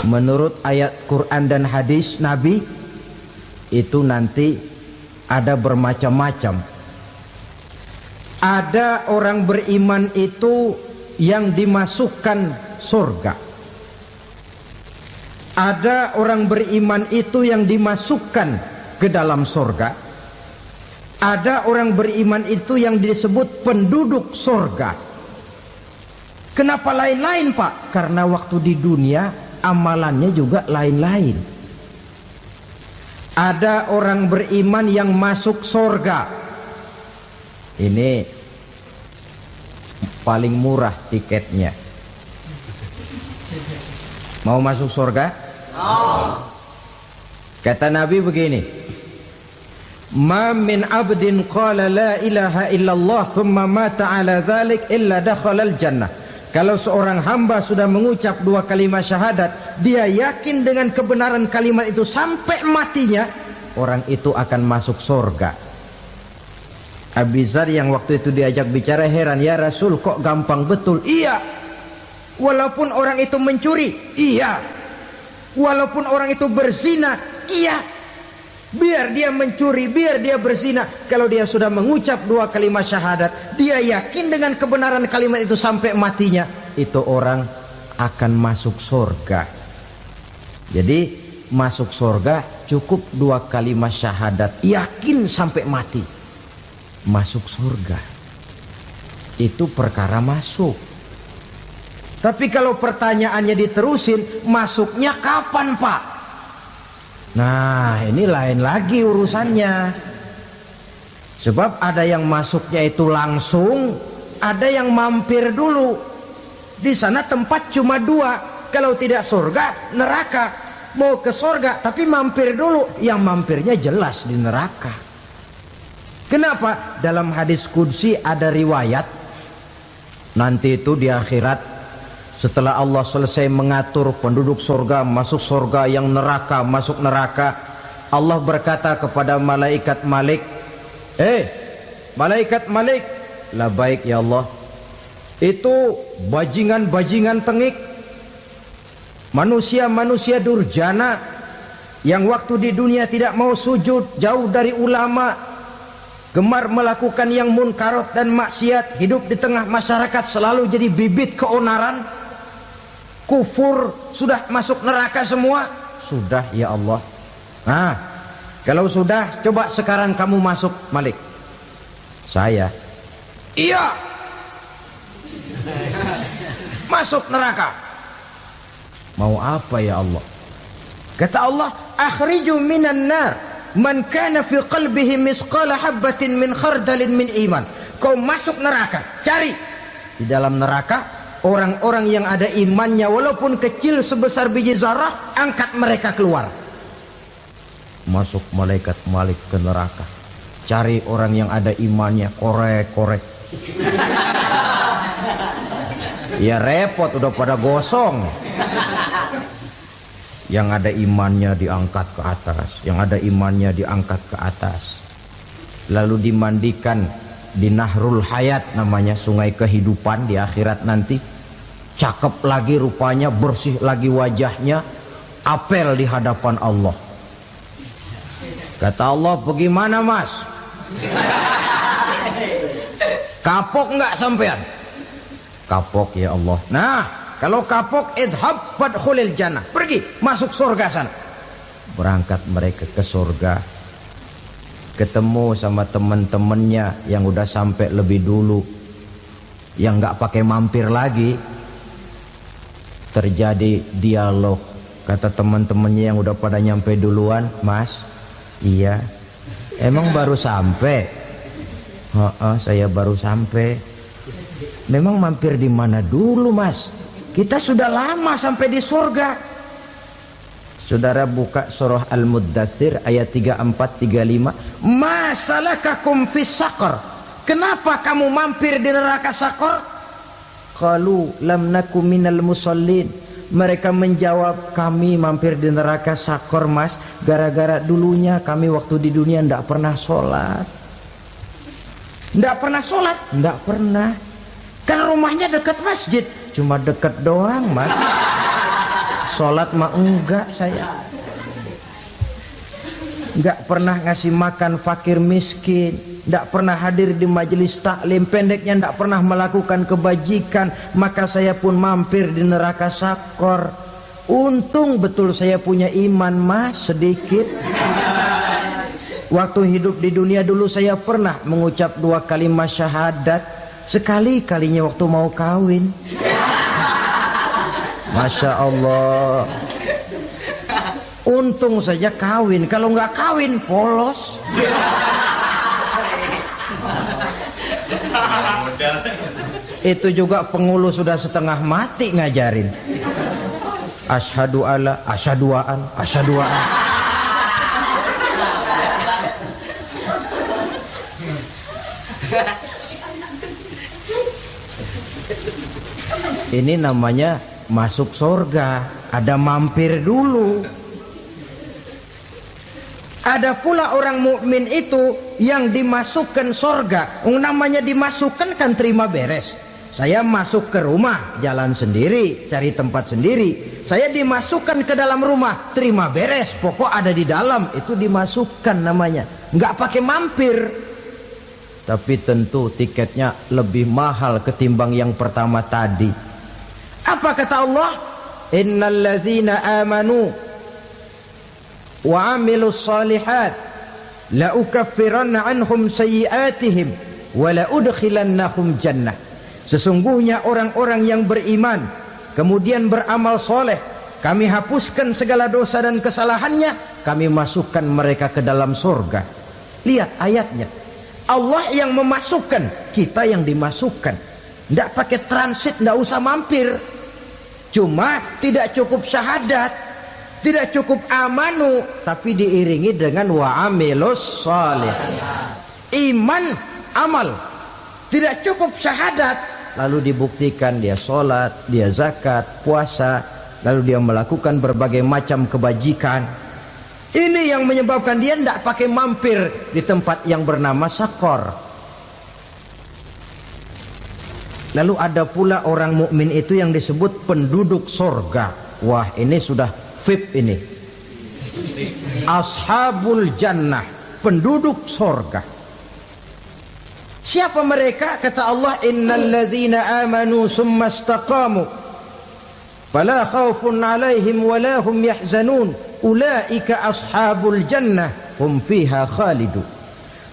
menurut ayat Quran dan hadis Nabi itu nanti ada bermacam-macam. Ada orang beriman itu yang dimasukkan surga. Ada orang beriman itu yang dimasukkan ke dalam surga. Ada orang beriman itu yang disebut penduduk surga. Kenapa lain-lain, Pak? Karena waktu di dunia amalannya juga lain-lain. Ada orang beriman yang masuk surga. Ini paling murah tiketnya. Mau masuk surga? Kata Nabi begini, ma min abdin qala la ilaha illallah thumma mata ala dhalik illa dakhalal jannah. Kalau seorang hamba sudah mengucap dua kalimat syahadat, dia yakin dengan kebenaran kalimat itu sampai matinya, orang itu akan masuk surga. Abi Dzar yang waktu itu diajak bicara heran, ya Rasul kok gampang betul? Iya, walaupun orang itu mencuri, iya, walaupun orang itu berzina, iya. Biar dia mencuri, biar dia berzina, kalau dia sudah mengucap dua kalimat syahadat, dia yakin dengan kebenaran kalimat itu sampai matinya, itu orang akan masuk surga. Jadi masuk surga cukup dua kalimat syahadat, yakin sampai mati, masuk surga. Itu perkara masuk. Tapi kalau pertanyaannya diterusin, masuknya kapan, Pak? Nah, ini lain lagi urusannya. Sebab ada yang masuknya itu langsung, ada yang mampir dulu. Di sana tempat cuma dua, kalau tidak surga, neraka. Mau ke surga tapi mampir dulu, yang mampirnya jelas di neraka. Kenapa? Dalam hadis qudsi ada riwayat, nanti itu di akhirat, setelah Allah selesai mengatur penduduk surga masuk surga, yang neraka masuk neraka, Allah berkata kepada malaikat Malik, malaikat Malik, labaik ya Allah, itu bajingan-bajingan tengik, manusia-manusia durjana yang waktu di dunia tidak mau sujud, jauh dari ulama, gemar melakukan yang munkarat dan maksiat, hidup di tengah masyarakat selalu jadi bibit keonaran, kufur, sudah masuk neraka semua. Sudah ya Allah. Nah, kalau sudah, coba sekarang kamu masuk, Malik. Saya, iya, masuk neraka. Mau apa ya Allah? Kata Allah, akhriju minan nar man kana fi qalbihi misqala habatin min khardalin min iman. Kau masuk neraka, cari di dalam neraka orang-orang yang ada imannya walaupun kecil sebesar biji zarah, angkat mereka keluar. Masuk malaikat Malik ke neraka, cari orang yang ada imannya, korek-korek. Ya repot, udah pada gosong. Yang ada imannya diangkat ke atas, yang ada imannya diangkat ke atas, lalu dimandikan di Nahrul Hayat, namanya sungai kehidupan di akhirat nanti. Cakep lagi rupanya, bersih lagi wajahnya, apel di hadapan Allah. Kata Allah, bagaimana mas? Kapok nggak sampean? Kapok ya Allah. Nah, kalau kapok, idhab fadkhulil jannah, pergi masuk surga sana. Berangkat mereka ke surga, ketemu sama teman-temannya yang udah sampai lebih dulu, yang nggak pakai mampir lagi. Terjadi dialog. Kata teman-temannya yang udah pada nyampe duluan, mas, iya, emang baru sampai? Saya baru sampai. Memang mampir di mana dulu mas? Kita sudah lama sampai di surga. Saudara buka surah Al-Muddatsir ayat 34-35. Ma salakakum fis saqar? Kenapa kamu mampir di neraka Saqar? Qalu lam naku minal musallin. Mereka menjawab, kami mampir di neraka Saqar mas, gara-gara dulunya kami waktu di dunia ndak pernah sholat. Ndak pernah sholat? Ndak pernah. Kan rumahnya dekat masjid, cuma dekat doang mas. Sholat mah enggak saya. Enggak pernah ngasih makan fakir miskin, enggak pernah hadir di majelis taklim, pendeknya enggak pernah melakukan kebajikan, maka saya pun mampir di neraka sakor. Untung betul saya punya iman mas sedikit. Waktu hidup di dunia dulu saya pernah mengucap 2 kalimat syahadat, sekali-kalinya waktu mau kawin. Masya Allah. Untung saja kawin, kalau nggak kawin polos. Itu juga pengulu sudah setengah mati ngajarin. Asyhadu alla, asyaduaan, asyaduaan. Ini namanya masuk surga, ada mampir dulu. Ada pula orang mukmin itu yang dimasukkan surga. Namanya dimasukkan kan terima beres. Saya masuk ke rumah, jalan sendiri, cari tempat sendiri. Saya dimasukkan ke dalam rumah, terima beres. Pokok ada di dalam, itu dimasukkan namanya. Nggak pakai mampir. Tapi tentu tiketnya lebih mahal ketimbang yang pertama tadi. Apa kata Allah? Innal ladzina amanu wa amilus salihat la ukaffiranna anhum sayyi'atihim wa la udkhilannahum jannah. Sesungguhnya orang-orang yang beriman kemudian beramal soleh, kami hapuskan segala dosa dan kesalahannya, kami masukkan mereka ke dalam surga. Lihat ayatnya, Allah yang memasukkan, kita yang dimasukkan. Tidak pakai transit, tidak usah mampir. Cuma tidak cukup syahadat, tidak cukup amanu, tapi diiringi dengan wa'amilus salih. Iman, amal. Tidak cukup syahadat, lalu dibuktikan dia sholat, dia zakat, puasa, lalu dia melakukan berbagai macam kebajikan. Ini yang menyebabkan dia tidak pakai mampir di tempat yang bernama sakor. Lalu ada pula orang mukmin itu yang disebut penduduk surga. Wah, ini sudah VIP ini. Ashabul jannah, penduduk surga. Siapa mereka? Kata Allah, innal ladzina amanu summa istaqamu fala khaufun 'alaihim wala hum yahzanun ulaika ashabul jannah hum fiha khalidun.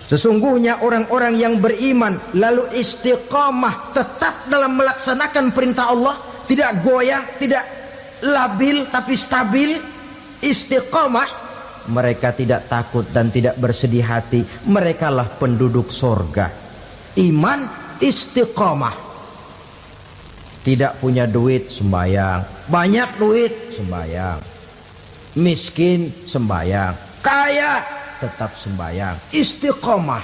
Sesungguhnya orang-orang yang beriman lalu istiqamah, tetap dalam melaksanakan perintah Allah, tidak goyah, tidak labil tapi stabil, istiqamah, mereka tidak takut dan tidak bersedih hati. Merekalah penduduk surga. Iman, istiqamah. Tidak punya duit, sembahyang. Banyak duit, sembahyang. Miskin, sembahyang. Kaya, tetap sembahyang. Istiqamah.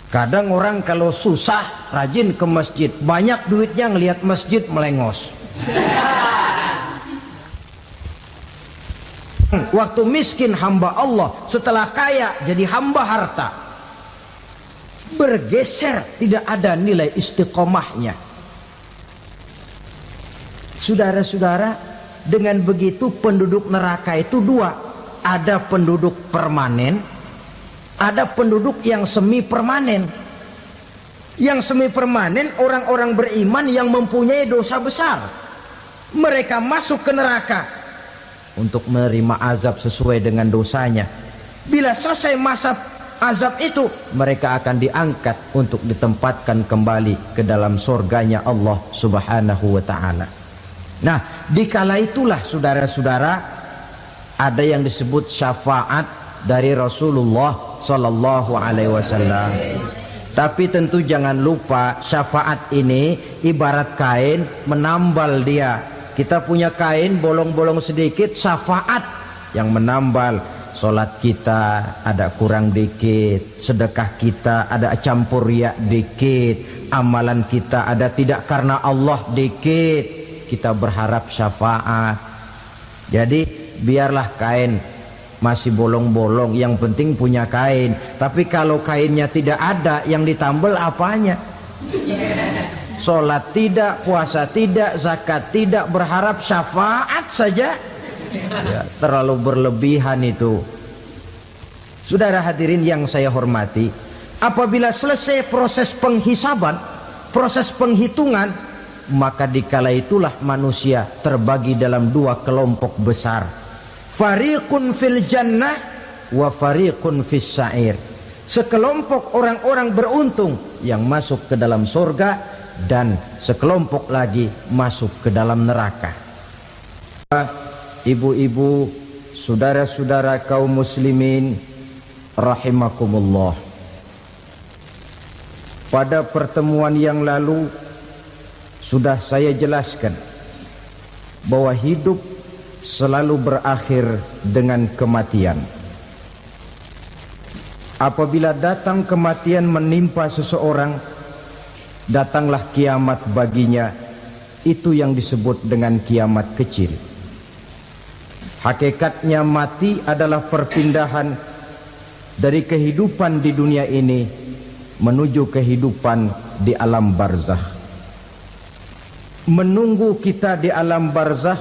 Kadang orang kalau susah rajin ke masjid, banyak duitnya ngelihat masjid melengos. Waktu miskin hamba Allah, setelah kaya jadi hamba harta. Bergeser, tidak ada nilai istiqomahnya. Saudara-saudara, dengan begitu penduduk neraka itu dua. Ada penduduk permanen, ada penduduk yang semi permanen. Yang semi permanen orang-orang beriman yang mempunyai dosa besar. Mereka masuk ke neraka untuk menerima azab sesuai dengan dosanya. Bila selesai masa azab itu, mereka akan diangkat untuk ditempatkan kembali ke dalam surganya Allah Subhanahu wa ta'ala. Nah, dikala itulah saudara-saudara, ada yang disebut syafaat dari Rasulullah Sallallahu Alaihi Wasallam. Tapi tentu jangan lupa, syafaat ini ibarat kain menambal dia. Kita punya kain bolong-bolong sedikit, syafaat yang menambal. Sholat kita ada kurang dikit, sedekah kita ada campur riak dikit, amalan kita ada tidak karena Allah dikit, kita berharap syafaat. Jadi biarlah kain masih bolong-bolong, yang penting punya kain. Tapi kalau kainnya tidak ada, yang ditambal apanya? Sholat tidak, puasa tidak, zakat tidak, berharap syafaat saja. Ya, terlalu berlebihan itu. Saudara hadirin yang saya hormati, apabila selesai proses penghisaban, proses penghitungan, maka dikala itulah manusia terbagi dalam dua kelompok besar. Fariqun fil jannah wa fariqun fis sa'ir. Sekelompok orang-orang beruntung yang masuk ke dalam surga, dan sekelompok lagi masuk ke dalam neraka. Ibu-ibu, saudara-saudara kaum muslimin rahimakumullah. Pada pertemuan yang lalu sudah saya jelaskan bahwa hidup selalu berakhir dengan kematian. Apabila datang kematian menimpa seseorang, datanglah kiamat baginya. Itu yang disebut dengan kiamat kecil. Hakikatnya mati adalah perpindahan dari kehidupan di dunia ini menuju kehidupan di alam barzakh. Menunggu kita di alam barzakh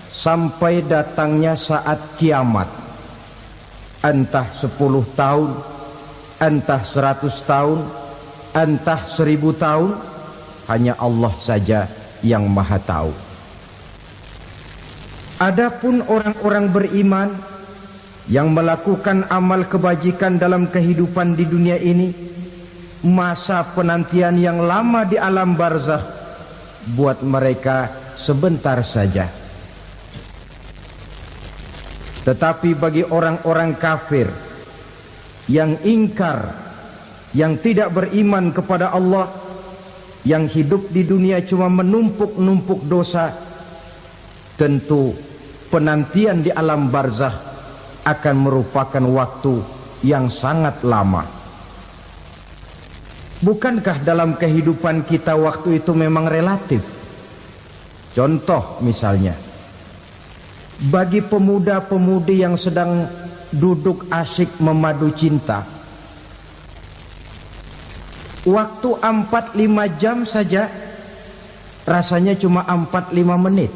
sampai datangnya saat kiamat. Entah 10 tahun, entah 100 tahun, entah 1000 tahun, hanya Allah saja yang maha tahu. Adapun orang-orang beriman yang melakukan amal kebajikan dalam kehidupan di dunia ini, masa penantian yang lama di alam barzakh buat mereka sebentar saja. Tetapi bagi orang-orang kafir yang ingkar, yang tidak beriman kepada Allah, yang hidup di dunia cuma menumpuk-numpuk dosa, tentu penantian di alam barzakh akan merupakan waktu yang sangat lama. Bukankah dalam kehidupan kita waktu itu memang relatif? Contoh misalnya, bagi pemuda-pemudi yang sedang duduk asyik memadu cinta, waktu 4-5 jam saja rasanya cuma 4-5 menit.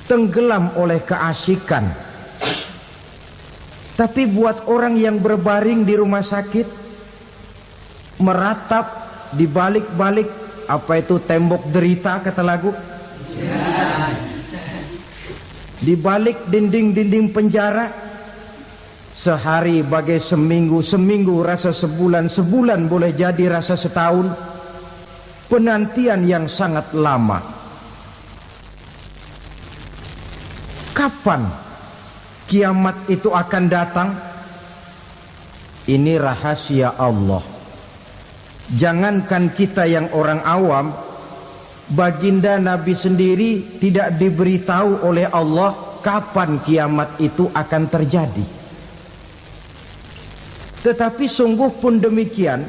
Tenggelam oleh keasikan. Tapi buat orang yang berbaring di rumah sakit, meratap di balik-balik apa itu tembok derita kata lagu, di balik dinding-dinding penjara, sehari bagai seminggu, seminggu rasa sebulan, sebulan boleh jadi rasa setahun. Penantian yang sangat lama. Kapan kiamat itu akan datang? Ini rahasia Allah. Jangankan kita yang orang awam, baginda Nabi sendiri tidak diberitahu oleh Allah kapan kiamat itu akan terjadi. Tetapi sungguh pun demikian,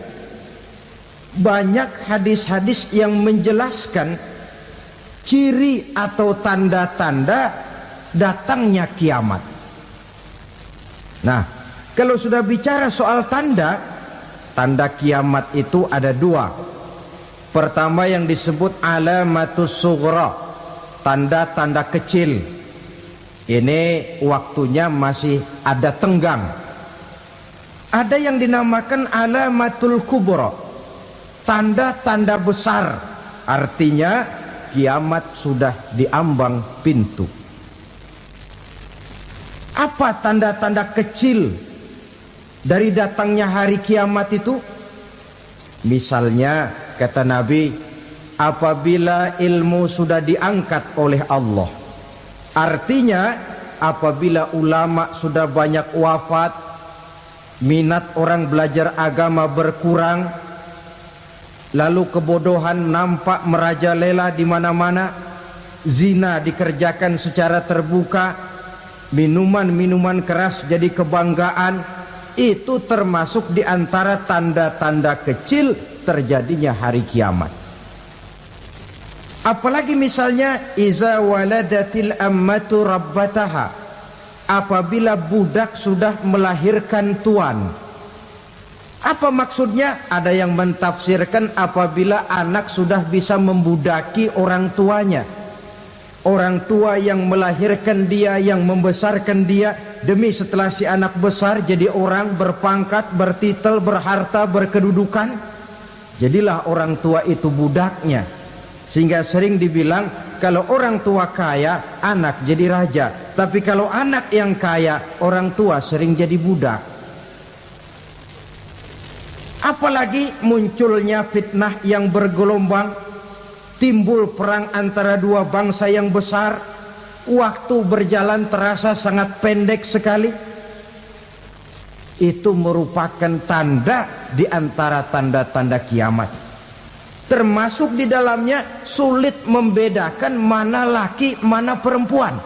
banyak hadis-hadis yang menjelaskan ciri atau tanda-tanda datangnya kiamat. Nah, kalau sudah bicara soal tanda kiamat itu ada dua. Pertama yang disebut alamatus sughra, tanda-tanda kecil. Ini waktunya masih ada tenggang. Ada yang dinamakan alamatul kubra, tanda-tanda besar. Artinya kiamat sudah diambang pintu. Apa tanda-tanda kecil dari datangnya hari kiamat itu? Misalnya kata Nabi, apabila ilmu sudah diangkat oleh Allah. Artinya apabila ulama sudah banyak wafat, minat orang belajar agama berkurang, lalu kebodohan nampak merajalela di mana-mana, zina dikerjakan secara terbuka, minuman-minuman keras jadi kebanggaan, itu termasuk di antara tanda-tanda kecil terjadinya hari kiamat. Apalagi misalnya iza waladatil ammatu rabbataha, apabila budak sudah melahirkan tuan. Apa maksudnya? Ada yang mentafsirkan apabila anak sudah bisa membudaki orang tuanya. Orang tua yang melahirkan dia, yang membesarkan dia, demi setelah si anak besar jadi orang berpangkat, bertitel, berharta, berkedudukan, jadilah orang tua itu budaknya. Sehingga sering dibilang kalau orang tua kaya, anak jadi raja. Tapi kalau anak yang kaya, orang tua sering jadi budak. Apalagi munculnya fitnah yang bergelombang, timbul perang antara dua bangsa yang besar, waktu berjalan terasa sangat pendek sekali. Itu merupakan tanda di antara tanda-tanda kiamat. Termasuk di dalamnya sulit membedakan mana laki, mana perempuan.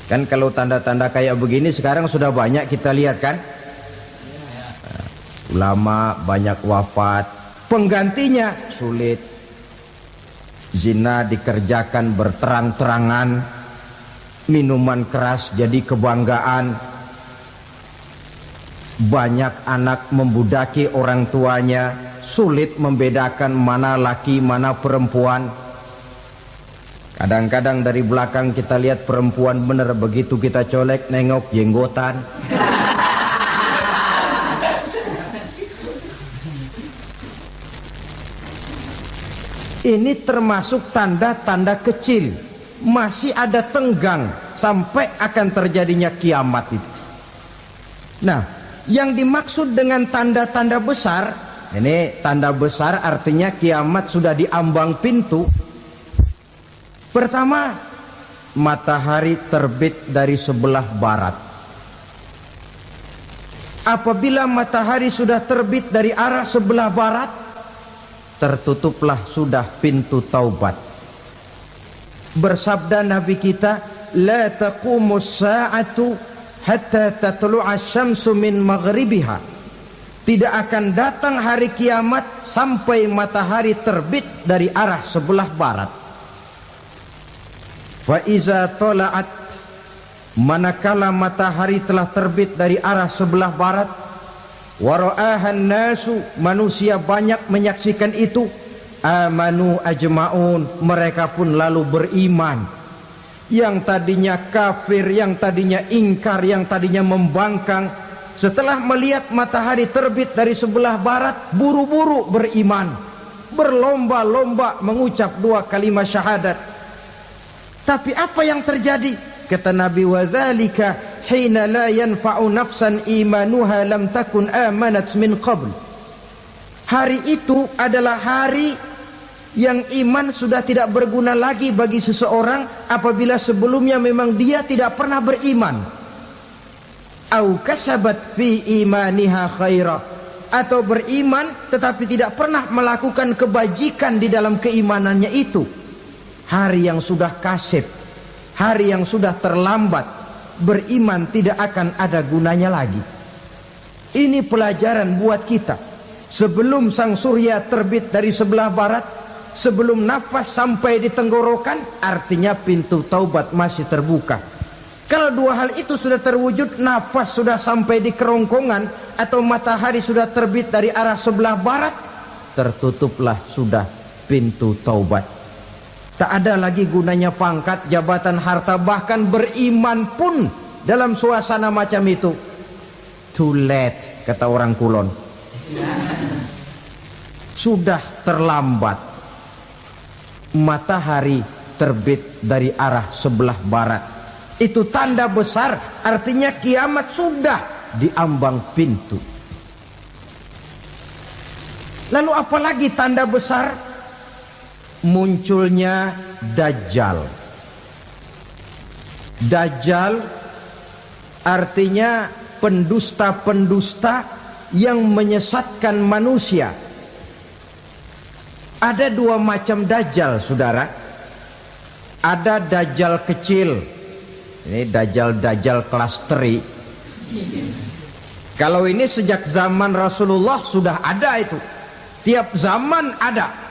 Kan kalau tanda-tanda kayak begini sekarang sudah banyak kita lihat kan. Ulama banyak wafat, penggantinya sulit. Zina dikerjakan berterang-terangan, minuman keras jadi kebanggaan, banyak anak membudaki orang tuanya, sulit membedakan mana laki mana perempuan. Kadang-kadang dari belakang kita lihat perempuan bener, begitu kita colek nengok jenggotan. Ini termasuk tanda-tanda kecil, masih ada tenggang sampai akan terjadinya kiamat itu. Nah, yang dimaksud dengan tanda-tanda besar, ini tanda besar artinya kiamat sudah di ambang pintu. Pertama, matahari terbit dari sebelah barat. Apabila matahari sudah terbit dari arah sebelah barat, tertutuplah sudah pintu taubat. Bersabda Nabi kita, la taqumus sa'atu hatta tatlu'a syamsu min maghribiha. Tidak akan datang hari kiamat sampai matahari terbit dari arah sebelah barat. Fa iza tala'at, manakala matahari telah terbit dari arah sebelah barat, wara'ahan nasu, manusia banyak menyaksikan itu, amanu ajma'un, mereka pun lalu beriman. Yang tadinya kafir, yang tadinya ingkar, yang tadinya membangkang, setelah melihat matahari terbit dari sebelah barat, buru-buru beriman, berlomba-lomba mengucap dua kalimat syahadat. Tapi apa yang terjadi? Kata Nabi, wadzalika hina la yanfa'u nafsan imanuha lam takun amanat min qabl. Hari itu adalah hari yang iman sudah tidak berguna lagi bagi seseorang apabila sebelumnya memang dia tidak pernah beriman. Au kasabat fi imaniha khaira, atau beriman tetapi tidak pernah melakukan kebajikan di dalam keimanannya itu. Hari yang sudah kasib, hari yang sudah terlambat, beriman tidak akan ada gunanya lagi. Ini pelajaran buat kita. Sebelum sang surya terbit dari sebelah barat, sebelum nafas sampai di tenggorokan, artinya pintu taubat masih terbuka. Kalau dua hal itu sudah terwujud, nafas sudah sampai di kerongkongan atau matahari sudah terbit dari arah sebelah barat, tertutuplah sudah pintu taubat. Tak ada lagi gunanya pangkat, jabatan, harta, bahkan beriman pun dalam suasana macam itu. Too late, kata orang Kulon. Sudah terlambat. Matahari terbit dari arah sebelah barat. Itu tanda besar, artinya kiamat sudah di ambang pintu. Lalu apalagi tanda besar? Munculnya Dajjal. Dajjal artinya pendusta-pendusta yang menyesatkan manusia. Ada dua macam Dajjal, saudara. Ada Dajjal kecil. Ini Dajjal kelas teri. Kalau ini sejak zaman Rasulullah sudah ada itu. Tiap zaman ada.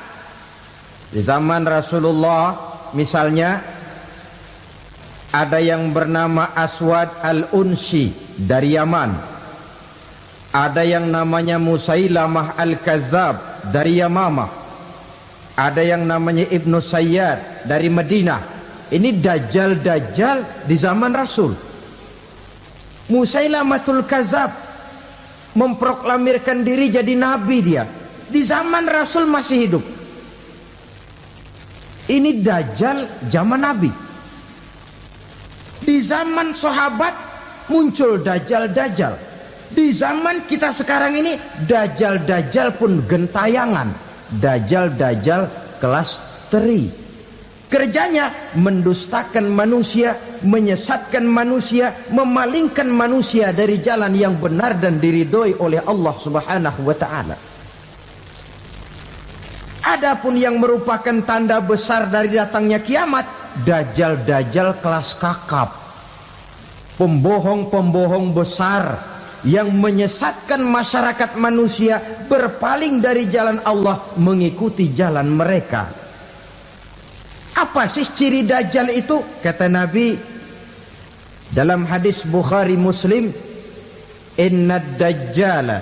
Di zaman Rasulullah misalnya ada yang bernama Aswad al-Unsi dari Yaman. Ada yang namanya Musailamah Al-Kazzab dari Yamamah. Ada yang namanya Ibnu Sayyad dari Madinah. Ini dajjal-dajjal di zaman Rasul. Musailamatul Kazzab memproklamirkan diri jadi nabi dia. Di zaman Rasul masih hidup. Ini dajjal zaman Nabi. Di zaman sahabat muncul dajjal-dajjal. Di zaman kita sekarang ini dajjal-dajjal pun gentayangan. Dajjal-dajjal kelas teri. Kerjanya mendustakan manusia, menyesatkan manusia, memalingkan manusia dari jalan yang benar dan diridhoi oleh Allah Subhanahu wa taala. Adapun yang merupakan tanda besar dari datangnya kiamat, dajjal-dajjal kelas kakap. Pembohong-pembohong besar yang menyesatkan masyarakat manusia berpaling dari jalan Allah mengikuti jalan mereka. Apa sih ciri dajjal itu? Kata Nabi dalam hadis Bukhari Muslim, "Inna dajjala",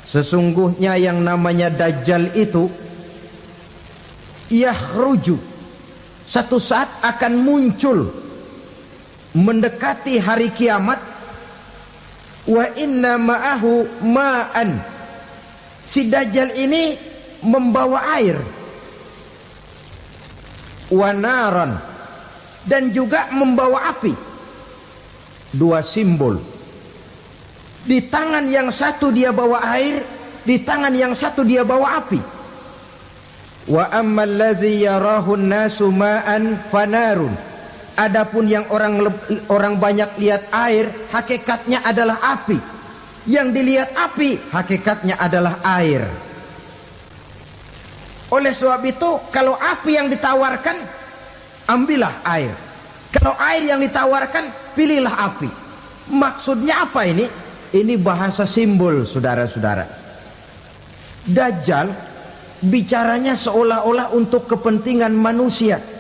sesungguhnya yang namanya dajjal itu yakhruju, satu saat akan muncul mendekati hari kiamat. Wa inna ma'ahu ma'an, si dajjal ini membawa air. Wa naran, dan juga membawa api. Dua simbol. Di tangan yang satu dia bawa air, di tangan yang satu dia bawa api. Wa ammal ladzi yarahu an-nasu ma'an fanarun. Adapun yang orang banyak lihat air, hakikatnya adalah api. Yang dilihat api, hakikatnya adalah air. Oleh sebab itu, kalau api yang ditawarkan, ambillah air. Kalau air yang ditawarkan, pilihlah api. Maksudnya apa ini? Ini bahasa simbol, saudara-saudara. Dajjal bicaranya seolah-olah untuk kepentingan manusia.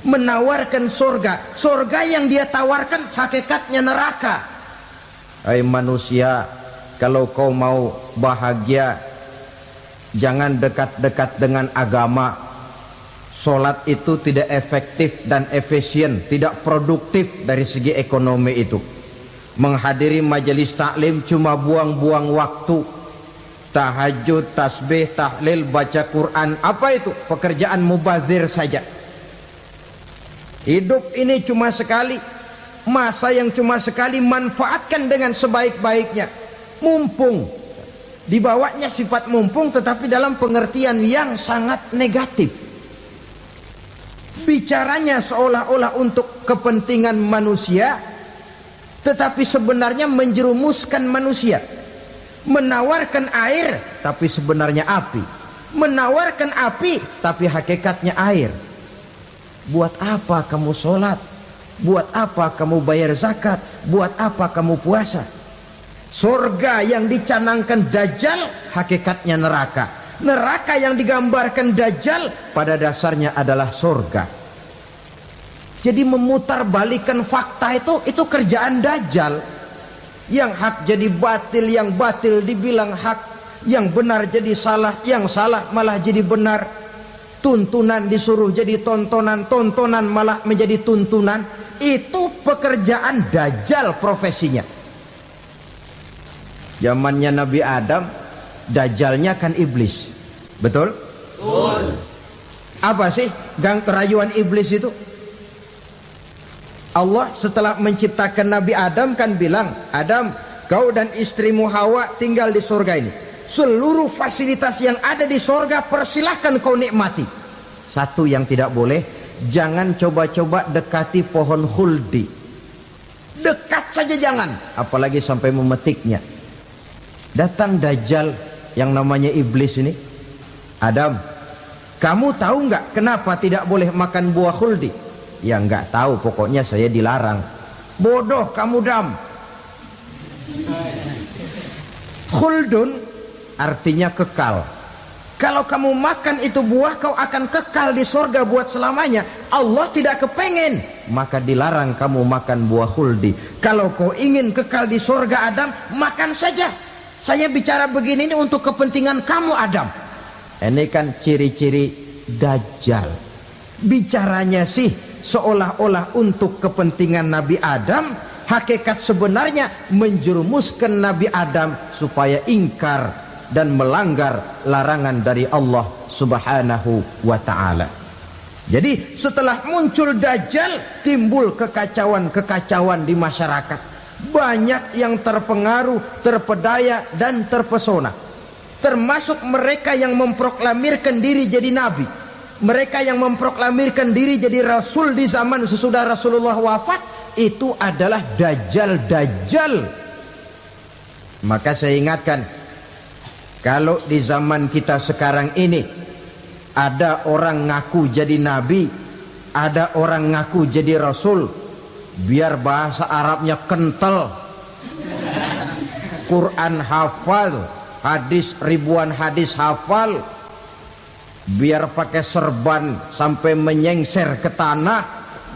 Menawarkan surga. Surga yang dia tawarkan hakikatnya neraka. Hai manusia, kalau kau mau bahagia, jangan dekat-dekat dengan agama. Solat itu tidak efektif dan efisien, tidak produktif dari segi ekonomi itu. Menghadiri majelis taklim cuma buang-buang waktu. Tahajud, tasbih, tahlil, baca Quran, apa itu? Pekerjaan mubazir saja. Hidup ini cuma sekali, masa yang cuma sekali, manfaatkan dengan sebaik-baiknya. Mumpung, dibawanya sifat mumpung tetapi dalam pengertian yang sangat negatif. Bicaranya seolah-olah untuk kepentingan manusia, tetapi sebenarnya menjerumuskan manusia. Menawarkan air tapi sebenarnya api. Menawarkan api tapi hakikatnya air. Buat apa kamu sholat? Buat apa kamu bayar zakat? Buat apa kamu puasa? Surga yang dicanangkan dajjal hakikatnya neraka. Neraka yang digambarkan dajjal pada dasarnya adalah surga. Jadi memutarbalikan fakta itu kerjaan dajjal. Yang hak jadi batil, yang batil dibilang hak, yang benar jadi salah, yang salah malah jadi benar. Tuntunan disuruh jadi tontonan, tontonan malah menjadi tuntunan. Itu pekerjaan dajjal profesinya. Zamannya Nabi Adam, dajjalnya kan iblis. Betul? Betul. Apa sih gang kerayuan iblis itu? Allah setelah menciptakan Nabi Adam kan bilang, Adam, kau dan istrimu Hawa tinggal di surga ini. Seluruh fasilitas yang ada di surga persilahkan kau nikmati. Satu yang tidak boleh, jangan coba-coba dekati pohon khuldi. Dekat saja jangan, apalagi sampai memetiknya. Datang dajjal yang namanya iblis ini. Adam, kamu tahu nggak kenapa tidak boleh makan buah khuldi? Ya nggak tahu, pokoknya saya dilarang. Bodoh kamu, Dam. Khuldun artinya kekal. Kalau kamu makan itu buah, kau akan kekal di surga buat selamanya. Allah tidak kepengen, maka dilarang kamu makan buah khuldi. Kalau kau ingin kekal di surga Adam, makan saja. Saya bicara begini ini untuk kepentingan kamu Adam. Ini kan ciri-ciri Dajjal. Bicaranya sih seolah-olah untuk kepentingan Nabi Adam, hakikat sebenarnya menjerumuskan Nabi Adam supaya ingkar dan melanggar larangan dari Allah Subhanahu wa ta'ala. Jadi setelah muncul Dajjal, timbul kekacauan-kekacauan di masyarakat. Banyak yang terpengaruh, terpedaya dan terpesona. Termasuk mereka yang memproklamirkan diri jadi nabi, mereka yang memproklamirkan diri jadi rasul di zaman sesudah Rasulullah wafat. Itu adalah Dajjal. Maka saya ingatkan, kalau di zaman kita sekarang ini ada orang ngaku jadi nabi, ada orang ngaku jadi rasul, biar bahasa Arabnya kental, Quran hafal, hadis ribuan hadis hafal, biar pakai serban sampai menyengser ke tanah,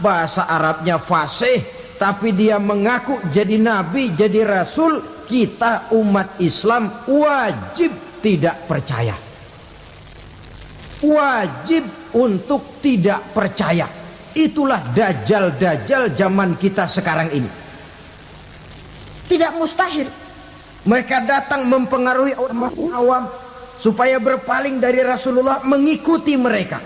bahasa Arabnya fasih, tapi dia mengaku jadi nabi, jadi rasul, kita umat Islam wajib tidak percaya. Wajib untuk tidak percaya. Itulah Dajjal zaman kita sekarang ini. Tidak mustahil mereka datang mempengaruhi orang awam supaya berpaling dari Rasulullah, mengikuti mereka.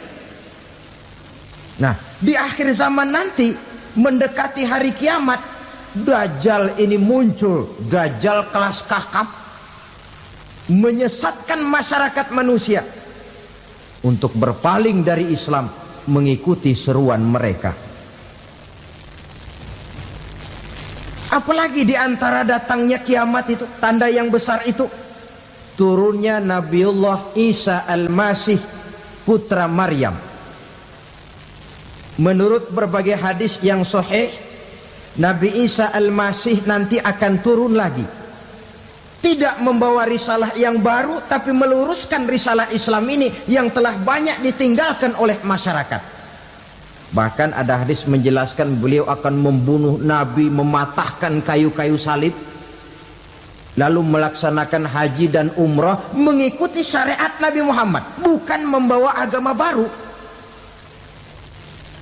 Nah, di akhir zaman nanti, mendekati hari kiamat, Dajjal ini muncul. Dajjal kelas kakap, menyesatkan masyarakat manusia untuk berpaling dari Islam, mengikuti seruan mereka. Apalagi di antara datangnya kiamat itu, tanda yang besar itu, turunnya Nabiullah Isa Al-Masih, putra Maryam. Menurut berbagai hadis yang sahih, Nabi Isa Al-Masih nanti akan turun lagi. Tidak membawa risalah yang baru, tapi meluruskan risalah Islam ini yang telah banyak ditinggalkan oleh masyarakat. Bahkan ada hadis menjelaskan beliau akan membunuh Nabi, mematahkan kayu-kayu salib, lalu melaksanakan haji dan umrah mengikuti syariat Nabi Muhammad, bukan membawa agama baru.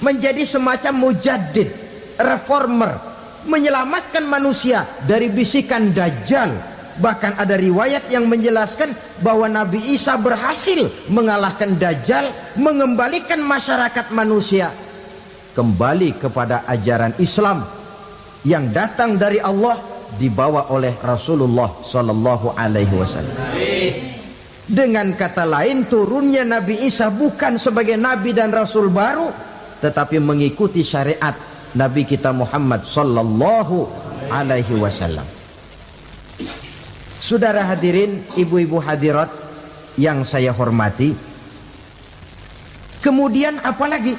Menjadi semacam mujaddid, reformer, menyelamatkan manusia dari bisikan Dajjal. Bahkan ada riwayat yang menjelaskan bahwa Nabi Isa berhasil mengalahkan Dajjal, mengembalikan masyarakat manusia kembali kepada ajaran Islam yang datang dari Allah, dibawa oleh Rasulullah Sallallahu Alaihi Wasallam. Dengan kata lain, turunnya Nabi Isa bukan sebagai Nabi dan Rasul baru, tetapi mengikuti syariat Nabi kita Muhammad Sallallahu Alaihi Wasallam. Saudara hadirin, ibu-ibu hadirat yang saya hormati, kemudian apalagi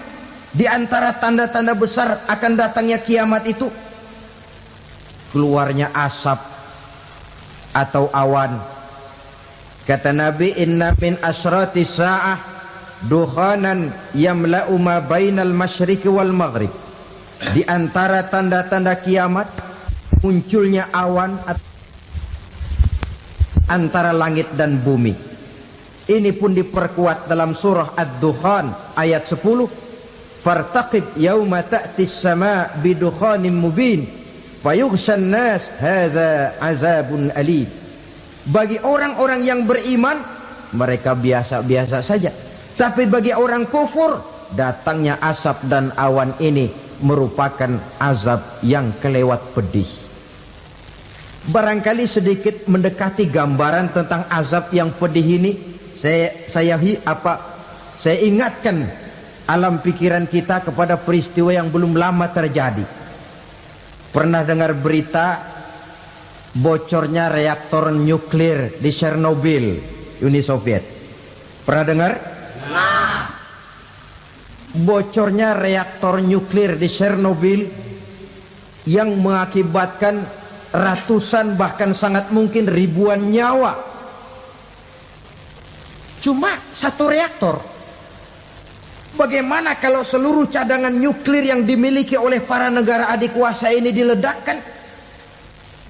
di antara tanda-tanda besar akan datangnya kiamat itu? Keluarnya asap atau awan. Kata Nabi, inna min asrati sa'ah dukhanan yamla'u ma bainal masyriqi wal maghrib. Di antara tanda-tanda kiamat, munculnya awan antara langit dan bumi. Ini pun diperkuat dalam surah Ad-Dukhan ayat 10. Fartaqib yauma ta'tis sama bidukhanim mubin fayughshan nas hadza azabun alim. Bagi orang-orang yang beriman, mereka biasa-biasa saja. Tapi bagi orang kufur, datangnya asap dan awan ini merupakan azab yang kelewat pedih. Barangkali sedikit mendekati gambaran tentang azab yang pedih ini, saya ingatkan alam pikiran kita kepada peristiwa yang belum lama terjadi. Pernah dengar berita bocornya reaktor nuklir di Chernobyl, Uni Soviet? Pernah dengar? Nah, bocornya reaktor nuklir di Chernobyl yang mengakibatkan ratusan bahkan sangat mungkin ribuan nyawa. Cuma satu reaktor. Bagaimana kalau seluruh cadangan nuklir yang dimiliki oleh para negara adik kuasa ini diledakkan?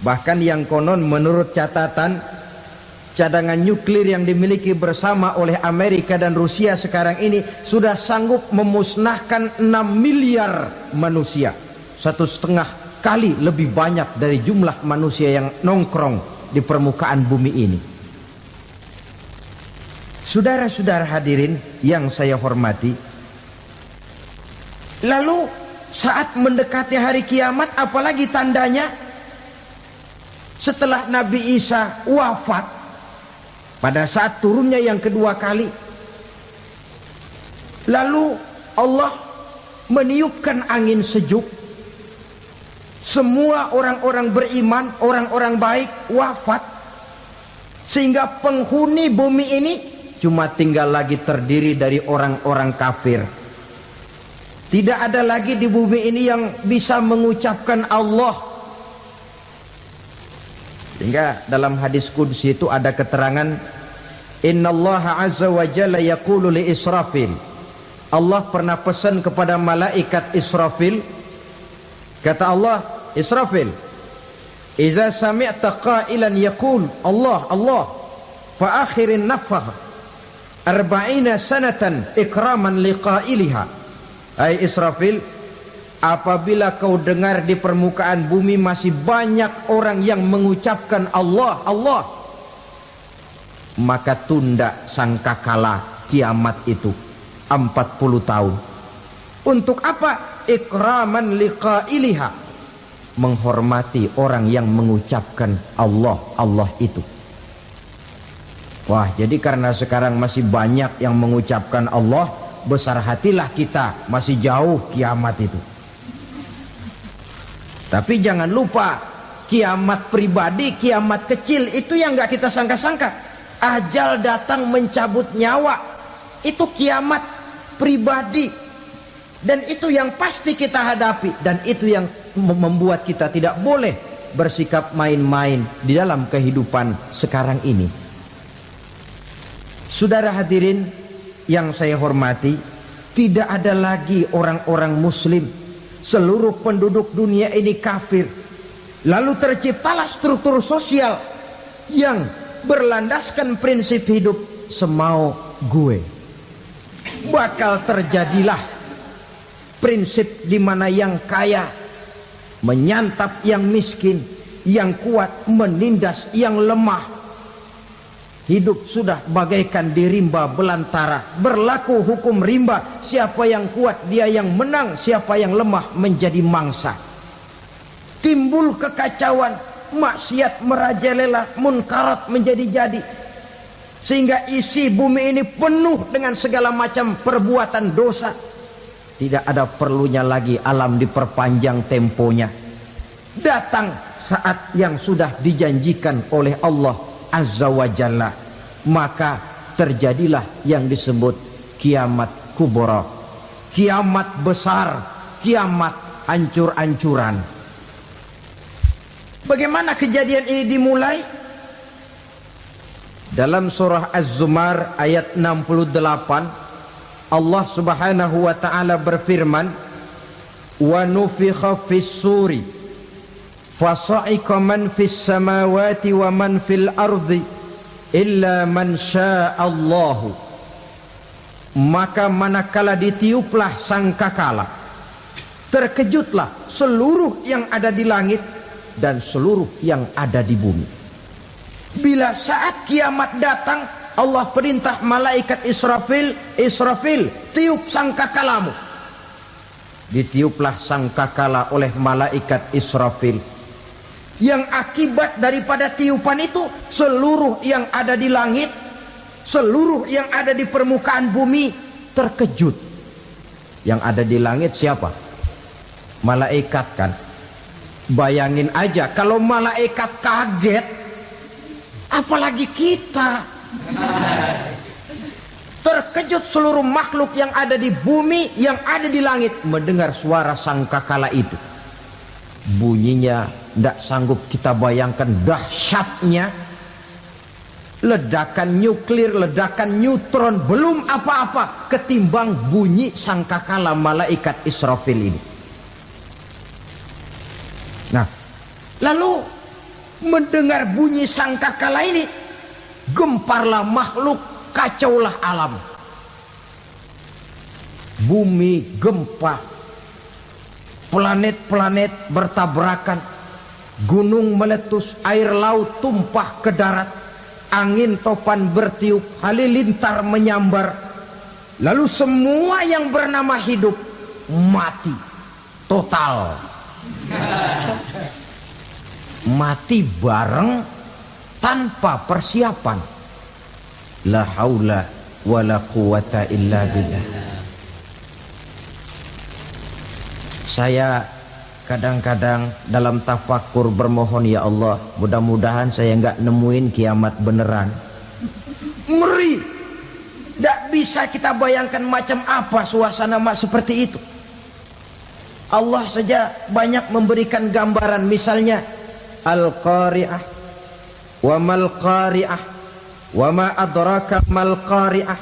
Bahkan yang konon menurut catatan cadangan nuklir yang dimiliki bersama oleh Amerika dan Rusia sekarang ini sudah sanggup memusnahkan 6 miliar manusia, 1,5 kali lebih banyak dari jumlah manusia yang nongkrong di permukaan bumi ini. Saudara-saudara hadirin yang saya hormati, lalu saat mendekati hari kiamat, apalagi tandanya? Setelah Nabi Isa wafat, pada saat turunnya yang kedua kali, lalu Allah meniupkan angin sejuk. Semua orang-orang beriman, orang-orang baik wafat, sehingga penghuni bumi ini cuma tinggal lagi terdiri dari orang-orang kafir. Tidak ada lagi di bumi ini yang bisa mengucapkan Allah. Sehingga dalam hadis qudsi itu ada keterangan, innallaha azza wa jalla yaqulu li Israfil. Allah pernah pesan kepada malaikat Israfil. Kata Allah, Israfil, idza sami'ta qailan yaqul Allah Allah fa akhirin nafakh 40 sanatan ikraman liqailiha. Hai Israfil, apabila kau dengar di permukaan bumi masih banyak orang yang mengucapkan Allah Allah, maka tunda sangkakala kiamat itu 40 tahun. Untuk apa? Ikraman liqailiha, menghormati orang yang mengucapkan Allah Allah itu. Wah, jadi karena sekarang masih banyak yang mengucapkan Allah, besar hatilah kita, masih jauh kiamat itu. Tapi jangan lupa, kiamat pribadi, kiamat kecil itu yang gak kita sangka-sangka. Ajal datang mencabut nyawa, itu kiamat pribadi, dan itu yang pasti kita hadapi, dan itu yang membuat kita tidak boleh bersikap main-main di dalam kehidupan sekarang ini. Saudara hadirin yang saya hormati, tidak ada lagi orang-orang muslim. Seluruh penduduk dunia ini kafir. Lalu terciptalah struktur sosial yang berlandaskan prinsip hidup semau gue. Bakal terjadilah prinsip di mana yang kaya menyantap yang miskin, yang kuat menindas yang lemah. Hidup sudah bagaikan di rimba belantara. Berlaku hukum rimba. Siapa yang kuat dia yang menang, siapa yang lemah menjadi mangsa. Timbul kekacauan, maksiat merajalela, munkarat menjadi-jadi. Sehingga isi bumi ini penuh dengan segala macam perbuatan dosa. Tidak ada perlunya lagi alam diperpanjang temponya. Datang saat yang sudah dijanjikan oleh Allah Azza wa Jalla, maka terjadilah yang disebut kiamat kubra, kiamat besar, kiamat ancur-ancuran. Bagaimana kejadian ini dimulai? Dalam surah Az-Zumar ayat 68, Allah Subhanahu wa taala berfirman, wa nufikha fis suri fasa'iqa man fis samawati wa man fil ardi illa man sya'allahu. Maka manakala ditiuplah sangkakala, terkejutlah seluruh yang ada di langit dan seluruh yang ada di bumi. Bila saat kiamat datang, Allah perintah malaikat Israfil, Israfil, tiup sangkakalamu. Ditiuplah sangkakala oleh malaikat Israfil. Yang akibat daripada tiupan itu, seluruh yang ada di langit, seluruh yang ada di permukaan bumi terkejut. Yang ada di langit siapa? Malaikat kan. Bayangin aja kalau malaikat kaget, apalagi kita. Terkejut seluruh makhluk yang ada di bumi, yang ada di langit mendengar suara sangkakala itu. Bunyinya tidak sanggup kita bayangkan dahsyatnya. Ledakan nuklir, ledakan neutron, belum apa-apa ketimbang bunyi sangkakala malaikat Israfil ini. Nah, lalu mendengar bunyi sangkakala ini, gemparlah makhluk, kacaulah alam. Bumi gempa, planet-planet bertabrakan, gunung meletus, air laut tumpah ke darat, angin topan bertiup, halilintar menyambar. Lalu semua yang bernama hidup mati total. Mati bareng tanpa persiapan. La haula wala quwata illa billah. Saya kadang-kadang dalam tafakur bermohon, ya Allah, mudah-mudahan saya enggak nemuin kiamat beneran. Ngeri. Tidak bisa kita bayangkan macam apa suasana seperti itu. Allah saja banyak memberikan gambaran, misalnya Al-Qari'ah, wa mal qari'ah, wa ma adraka mal qari'ah.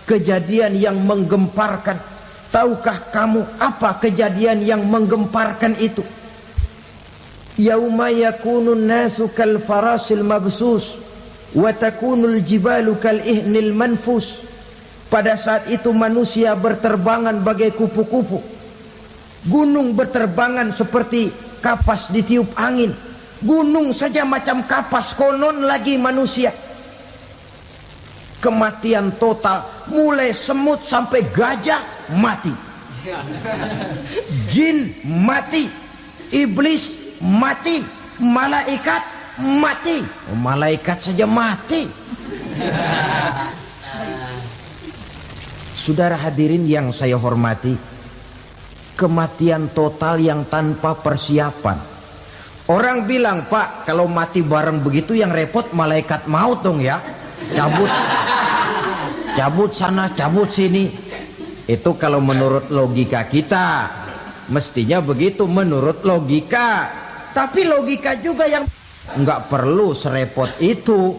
Kejadian yang menggemparkan. Tahukah kamu apa kejadian yang menggemparkan itu? Yauma yakunun nasu kal farasil mabsus wa takunul jibalu kal ihnil manfus. Pada saat itu manusia berterbangan bagai kupu-kupu, gunung berterbangan seperti kapas ditiup angin. Gunung saja macam kapas, konon lagi manusia. Kematian total, mulai semut sampai gajah mati, jin mati, iblis mati, malaikat mati. Malaikat saja mati. Saudara hadirin yang saya hormati, kematian total yang tanpa persiapan. Orang bilang, Pak, kalau mati bareng begitu yang repot malaikat maut dong ya. Cabut sana, cabut sini. Itu kalau menurut logika kita, mestinya begitu menurut logika. Tapi logika juga yang nggak perlu serepot itu.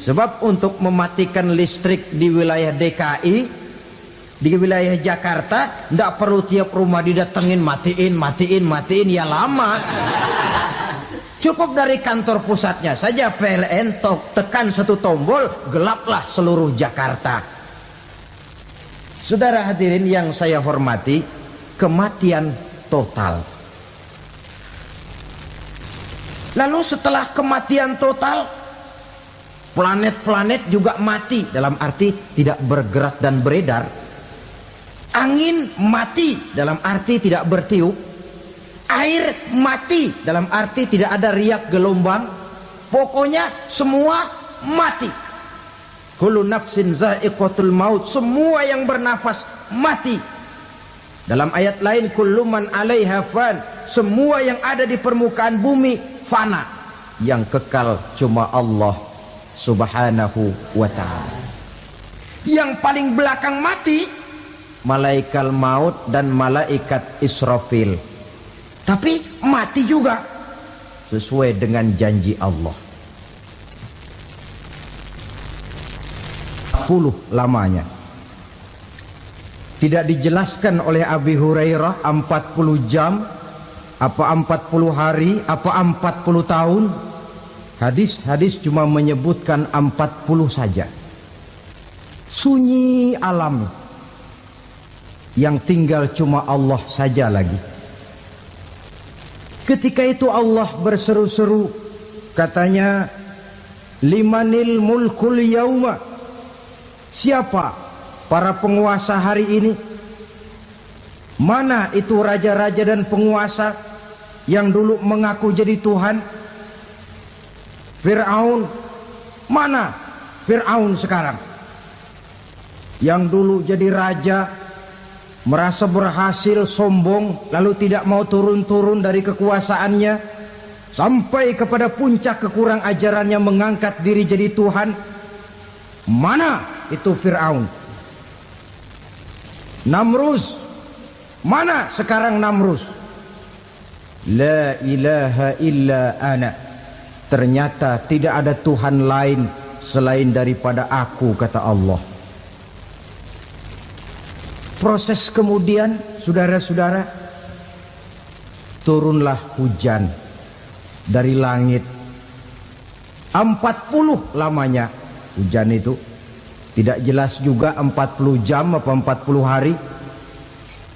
Sebab untuk mematikan listrik di wilayah DKI, di wilayah Jakarta, nggak perlu tiap rumah didatengin, matiin, ya lama. Cukup dari kantor pusatnya saja PLN, tekan satu tombol, gelaplah seluruh Jakarta. Saudara hadirin yang saya hormati, kematian total. Lalu setelah kematian total, planet-planet juga mati, dalam arti tidak bergerak dan beredar. Angin mati, dalam arti tidak bertiup. Air mati, dalam arti tidak ada riak gelombang. Pokoknya semua mati. Kullu nafsin za'iqatul maut. Semua yang bernafas mati. Dalam ayat lain, kullu man 'alaiha fan. Semua yang ada di permukaan bumi fana. Yang kekal cuma Allah Subhanahu wa ta'ala. Yang paling belakang mati malaikat maut dan malaikat Israfil. Tapi mati juga sesuai dengan janji Allah. 40 lamanya. Tidak dijelaskan oleh Abi Hurairah 40 jam, apa 40 hari, apa 40 tahun. Hadis-hadis cuma menyebutkan 40 saja. Sunyi alam, yang tinggal cuma Allah saja lagi. Ketika itu Allah berseru-seru, katanya, limanil mulkul yauma. Siapa para penguasa hari ini? Mana itu raja-raja dan penguasa yang dulu mengaku jadi Tuhan? Fir'aun. Mana Fir'aun sekarang? Yang dulu jadi raja, merasa berhasil, sombong, lalu tidak mau turun-turun dari kekuasaannya, sampai kepada puncak kekurang ajarannya mengangkat diri jadi Tuhan. Mana itu Fir'aun? Namrus. Mana sekarang Namrus? La ilaha illa ana. Ternyata tidak ada Tuhan lain selain daripada aku, kata Allah. Proses kemudian, saudara-saudara, turunlah hujan dari langit. 40 lamanya hujan itu. Tidak jelas juga 40 jam apa 40 hari.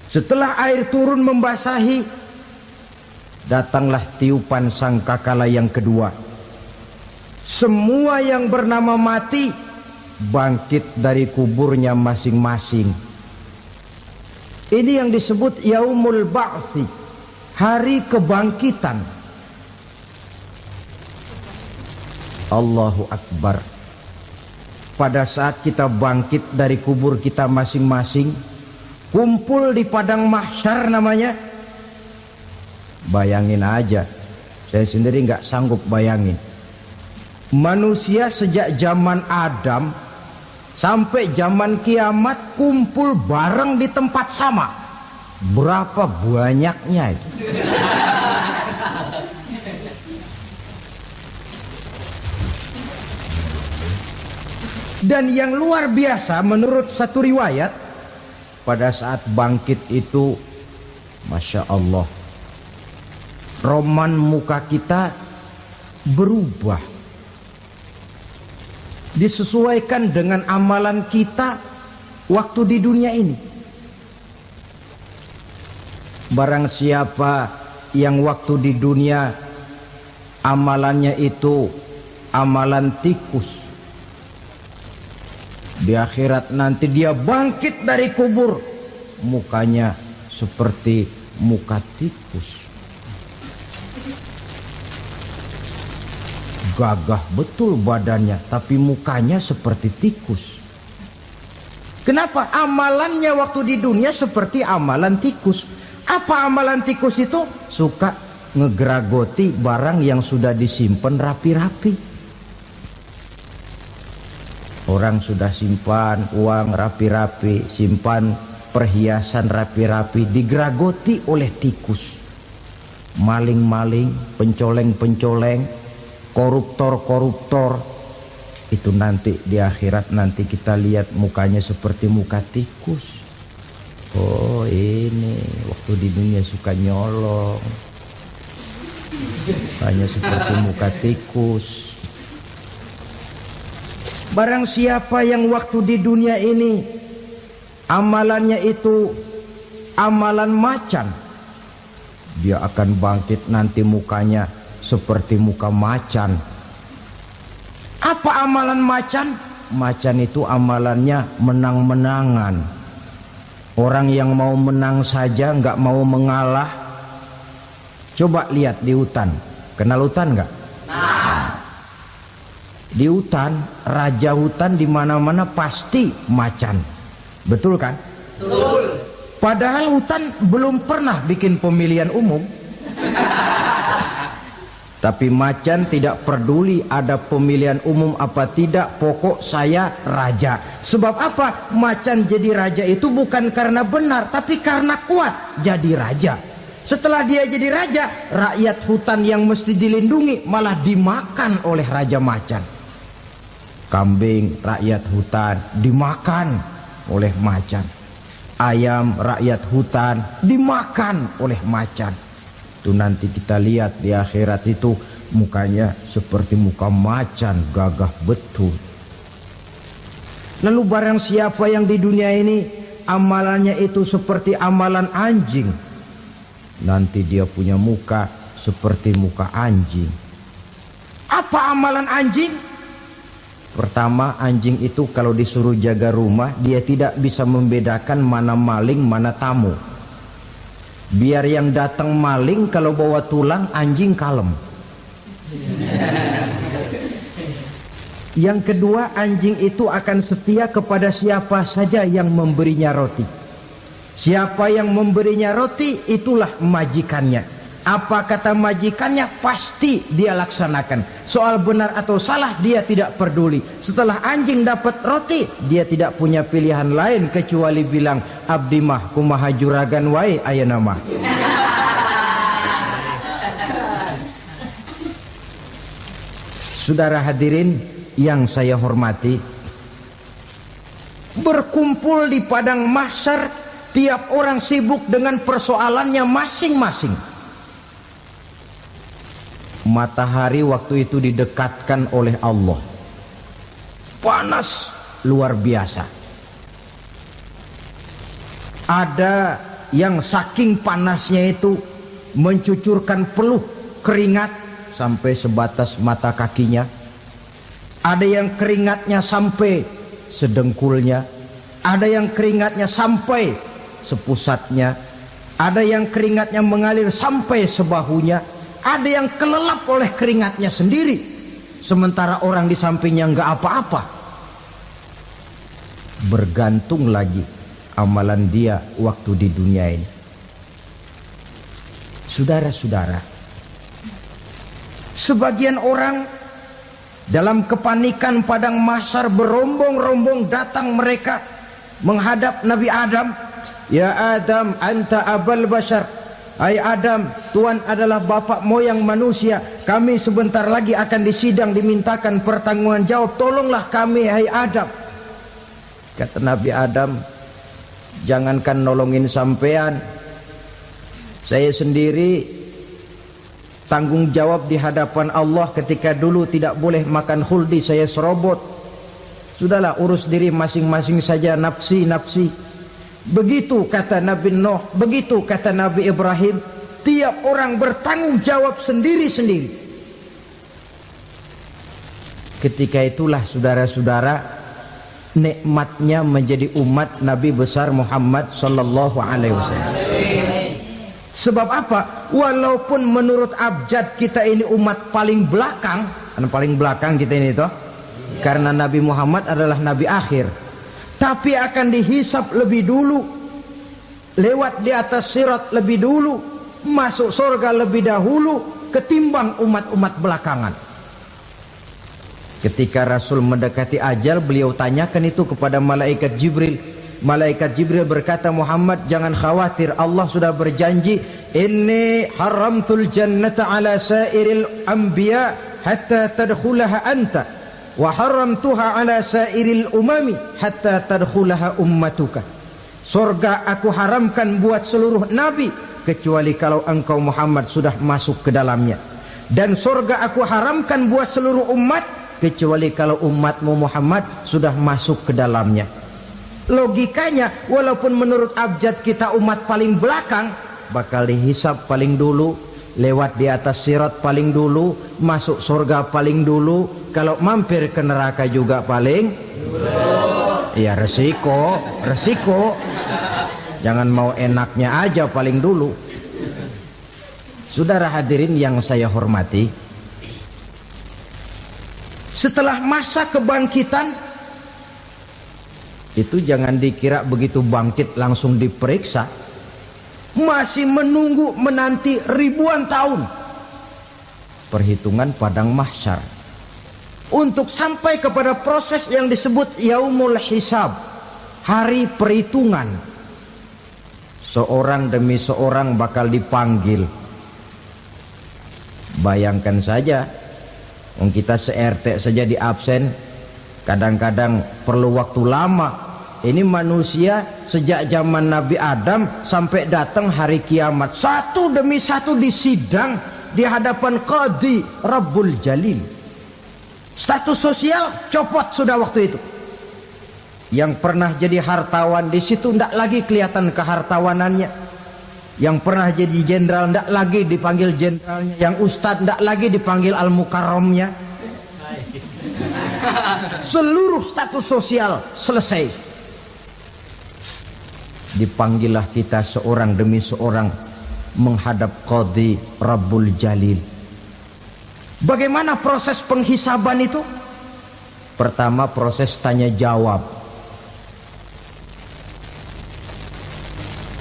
Setelah air turun membasahi, datanglah tiupan sangkakala yang kedua. Semua yang bernama mati bangkit dari kuburnya masing-masing. Ini yang disebut Yaumul Ba'thi, hari kebangkitan. Allahu Akbar. Pada saat kita bangkit dari kubur kita masing-masing, kumpul di padang mahsyar namanya. Bayangin aja, saya sendiri nggak sanggup bayangin. Manusia sejak zaman Adam sampai zaman kiamat kumpul bareng di tempat sama. Berapa banyaknya itu? Dan yang luar biasa menurut satu riwayat, pada saat bangkit itu, Masya Allah, roman muka kita berubah, disesuaikan dengan amalan kita waktu di dunia ini. Barang siapa yang waktu di dunia amalannya itu amalan tikus, di akhirat nanti dia bangkit dari kubur, mukanya seperti muka tikus. Gagah betul badannya, tapi mukanya seperti tikus. Kenapa? Amalannya waktu di dunia seperti amalan tikus. Apa amalan tikus itu? Suka ngegeragoti barang yang sudah disimpan rapi-rapi. Orang sudah simpan uang rapi-rapi, simpan perhiasan rapi-rapi, digeragoti oleh tikus. Maling-maling, pencoleng-pencoleng, koruptor-koruptor. Itu nanti di akhirat nanti kita lihat mukanya seperti muka tikus. Oh ini waktu di dunia suka nyolong, mukanya seperti muka tikus. Barang siapa yang waktu di dunia ini amalannya itu amalan macan, dia akan bangkit nanti mukanya seperti muka macan. Apa amalan macan? Macan itu amalannya menang-menangan. Orang yang mau menang saja nggak mau mengalah. Coba lihat di hutan, kenal hutan nggak? Di hutan, raja hutan di mana-mana pasti macan. Betul kan? Betul. Padahal hutan belum pernah bikin pemilihan umum. Tapi macan tidak peduli ada pemilihan umum apa tidak, pokok saya raja. Sebab apa? Macan jadi raja itu bukan karena benar, tapi karena kuat jadi raja. Setelah dia jadi raja, rakyat hutan yang mesti dilindungi malah dimakan oleh raja macan. Kambing rakyat hutan dimakan oleh macan. Ayam rakyat hutan dimakan oleh macan. Itu nanti kita lihat di akhirat itu mukanya seperti muka macan, gagah betul. Lalu barang siapa yang di dunia ini amalannya itu seperti amalan anjing, nanti dia punya muka seperti muka anjing. Apa amalan anjing? Pertama, anjing itu kalau disuruh jaga rumah, dia tidak bisa membedakan mana maling, mana tamu. Biar yang datang maling, kalau bawa tulang, anjing kalem. Yang kedua, anjing itu akan setia kepada siapa saja yang memberinya roti. Siapa yang memberinya roti, itulah majikannya. Apa kata majikannya, pasti dia laksanakan. Soal benar atau salah, dia tidak peduli. Setelah anjing dapat roti, dia tidak punya pilihan lain kecuali bilang, abdi mah kumaha juragan wae ayeuna mah. Saudara hadirin yang saya hormati, berkumpul di padang mahsyar, tiap orang sibuk dengan persoalannya masing-masing. Matahari waktu itu didekatkan oleh Allah. Panas luar biasa. Ada yang saking panasnya itu mencucurkan peluh keringat sampai sebatas mata kakinya. Ada yang keringatnya sampai sedengkulnya. Ada yang keringatnya sampai sepusatnya. Ada yang keringatnya mengalir sampai sebahunya. Ada yang kelelap oleh keringatnya sendiri, sementara orang di sampingnya nggak apa-apa. Bergantung lagi amalan dia waktu di dunia ini. Saudara-saudara, sebagian orang dalam kepanikan padang mahsyar berombong-rombong datang mereka menghadap Nabi Adam. Ya Adam, anta abal bashar. Hai Adam, Tuhan adalah bapak moyang manusia. Kami sebentar lagi akan disidang, dimintakan pertanggungan jawab. Tolonglah kami, hai Adam. Kata Nabi Adam, jangankan nolongin sampean, saya sendiri tanggung jawab di hadapan Allah ketika dulu tidak boleh makan khuldi, saya serobot. Sudahlah, urus diri masing-masing saja, nafsi. Begitu kata Nabi Nuh, begitu kata Nabi Ibrahim. Tiap orang bertanggung jawab sendiri-sendiri. Ketika itulah saudara-saudara, nikmatnya menjadi umat Nabi besar Muhammad sallallahu alaihi wasallam. Sebab apa? Walaupun menurut abjad kita ini umat paling belakang, paling belakang kita ini toh, karena Nabi Muhammad adalah Nabi akhir, tapi akan dihisap lebih dulu, lewat di atas sirat lebih dulu, masuk surga lebih dahulu ketimbang umat-umat belakangan. Ketika Rasul mendekati ajal, beliau tanyakan itu kepada malaikat Jibril. Malaikat Jibril berkata, Muhammad jangan khawatir, Allah sudah berjanji, inni haramtul jannata ala sairil anbiya hatta tadkhulaha anta wa haramtuha ala sairil umami hatta tadkhulaha ummatuka. Surga aku haramkan buat seluruh nabi kecuali kalau engkau Muhammad sudah masuk ke dalamnya, dan surga aku haramkan buat seluruh umat kecuali kalau umatmu Muhammad sudah masuk ke dalamnya. Logikanya, walaupun menurut abjad kita umat paling belakang, bakal dihisap paling dulu, lewat di atas sirat paling dulu, masuk surga paling dulu, kalau mampir ke neraka juga paling dulu. Ya resiko. Jangan mau enaknya aja paling dulu. Saudara hadirin yang saya hormati, setelah masa kebangkitan itu jangan dikira begitu bangkit langsung diperiksa. Masih menunggu menanti ribuan tahun perhitungan padang mahsyar untuk sampai kepada proses yang disebut yaumul hisab, hari perhitungan. Seorang demi seorang bakal dipanggil. Bayangkan saja, kita se-RT saja di absen, kadang-kadang perlu waktu lama. Ini manusia sejak zaman Nabi Adam sampai datang hari kiamat, satu demi satu disidang di hadapan Qadhi Rabbul Jalil. Status sosial copot sudah waktu itu. Yang pernah jadi hartawan di situ tidak lagi kelihatan kehartawanannya. Yang pernah jadi jenderal tidak lagi dipanggil jenderalnya. Yang ustadz tidak lagi dipanggil al-mukarramnya. Seluruh status sosial selesai. Dipanggillah kita seorang demi seorang menghadap Qadhi Rabbul Jalil. Bagaimana proses penghisaban itu? Pertama, proses tanya jawab.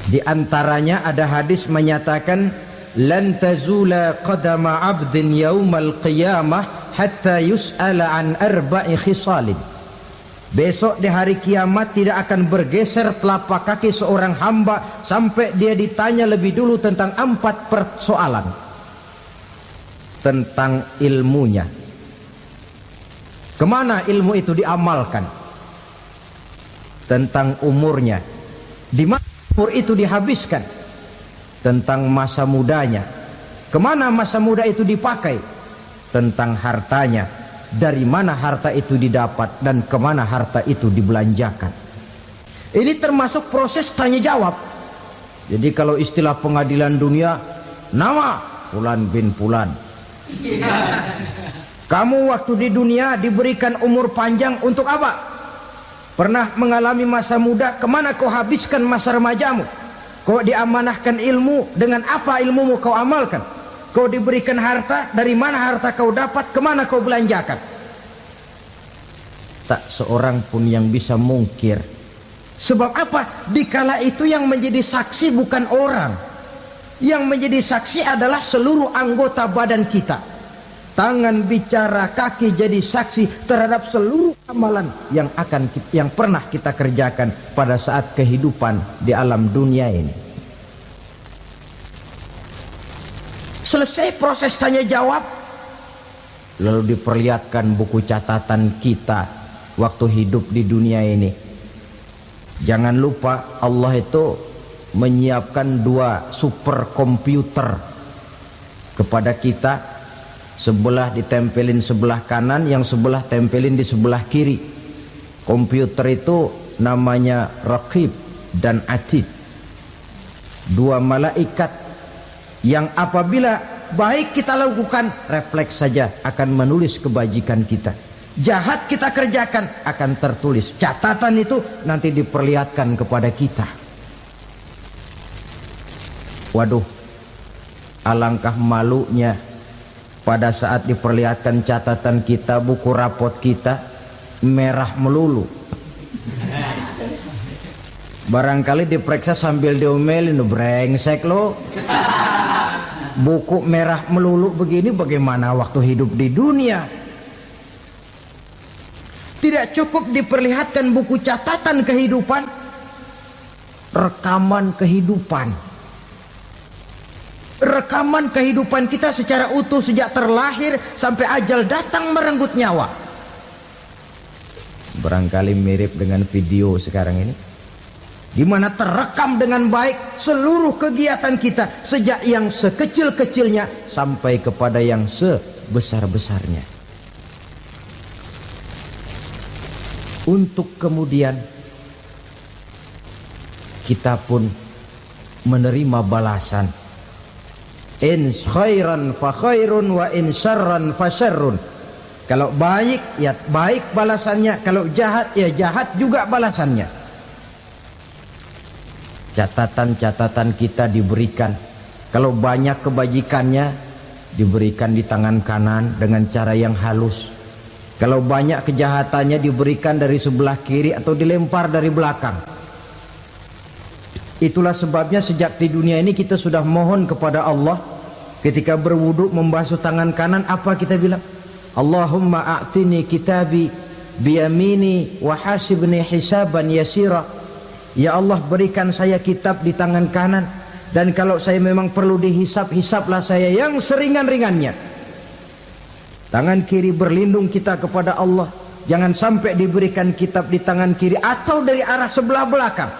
Di antaranya ada hadis menyatakan, lan tazula qadama 'abdin yaumal qiyamah hatta yus'ala an arba'i khisalin. Besok di hari kiamat tidak akan bergeser telapak kaki seorang hamba sampai dia ditanya lebih dulu tentang 4 persoalan. Tentang ilmunya, kemana ilmu itu diamalkan. Tentang umurnya, di mana umur itu dihabiskan. Tentang masa mudanya, kemana masa muda itu dipakai. tentang hartanya, dari mana harta itu didapat dan kemana harta itu dibelanjakan. Ini termasuk proses tanya jawab. Jadi kalau istilah pengadilan dunia, nama Fulan bin Fulan. Kamu waktu di dunia diberikan umur panjang untuk apa? Pernah mengalami masa muda, kemana kau habiskan masa remajamu? Kau diamanahkan ilmu, dengan apa ilmumu kau amalkan? Kau diberikan harta, dari mana harta kau dapat, kemana kau belanjakan? Tak seorang pun yang bisa mungkir. Sebab apa? Dikala itu yang menjadi saksi bukan orang. Yang menjadi saksi adalah seluruh anggota badan kita. Tangan bicara, kaki jadi saksi terhadap seluruh amalan yang pernah kita kerjakan pada saat kehidupan di alam dunia ini. Selesai proses tanya jawab, lalu diperlihatkan buku catatan kita waktu hidup di dunia ini. Jangan lupa Allah itu menyiapkan 2 superkomputer kepada kita. Sebelah ditempelin sebelah kanan, yang sebelah tempelin di sebelah kiri. Komputer itu namanya Raqib dan Atid, 2 malaikat yang apabila baik kita lakukan, refleks saja akan menulis kebajikan kita. Jahat kita kerjakan, akan tertulis. Catatan itu nanti diperlihatkan kepada kita. Waduh, alangkah malunya pada saat diperlihatkan catatan kita, buku rapot kita merah melulu. Barangkali diperiksa sambil diomelin, brengsek lo. Buku merah melulu begini, bagaimana waktu hidup di dunia? Tidak cukup diperlihatkan buku catatan kehidupan, rekaman kehidupan. Rekaman kehidupan kita secara utuh sejak terlahir sampai ajal datang merenggut nyawa. Barangkali mirip dengan video sekarang ini, di mana terekam dengan baik seluruh kegiatan kita, sejak yang sekecil-kecilnya sampai kepada yang sebesar-besarnya. Untuk kemudian kita pun menerima balasan. In khairan fa khairun wa in syarran fa syarrun. Kalau baik ya baik balasannya, kalau jahat ya jahat juga balasannya. Catatan-catatan kita diberikan. Kalau banyak kebajikannya diberikan di tangan kanan dengan cara yang halus. Kalau banyak kejahatannya diberikan dari sebelah kiri atau dilempar dari belakang. Itulah sebabnya sejak di dunia ini kita sudah mohon kepada Allah. Ketika berwudu membasuh tangan kanan, apa kita bilang? Allahumma a'tini kitabi biyamini wa hasibni hisaban yasira. Ya Allah, berikan saya kitab di tangan kanan, dan kalau saya memang perlu dihisap, hisaplah saya yang seringan-ringannya. Tangan kiri berlindung kita kepada Allah, jangan sampai diberikan kitab di tangan kiri atau dari arah sebelah belakang.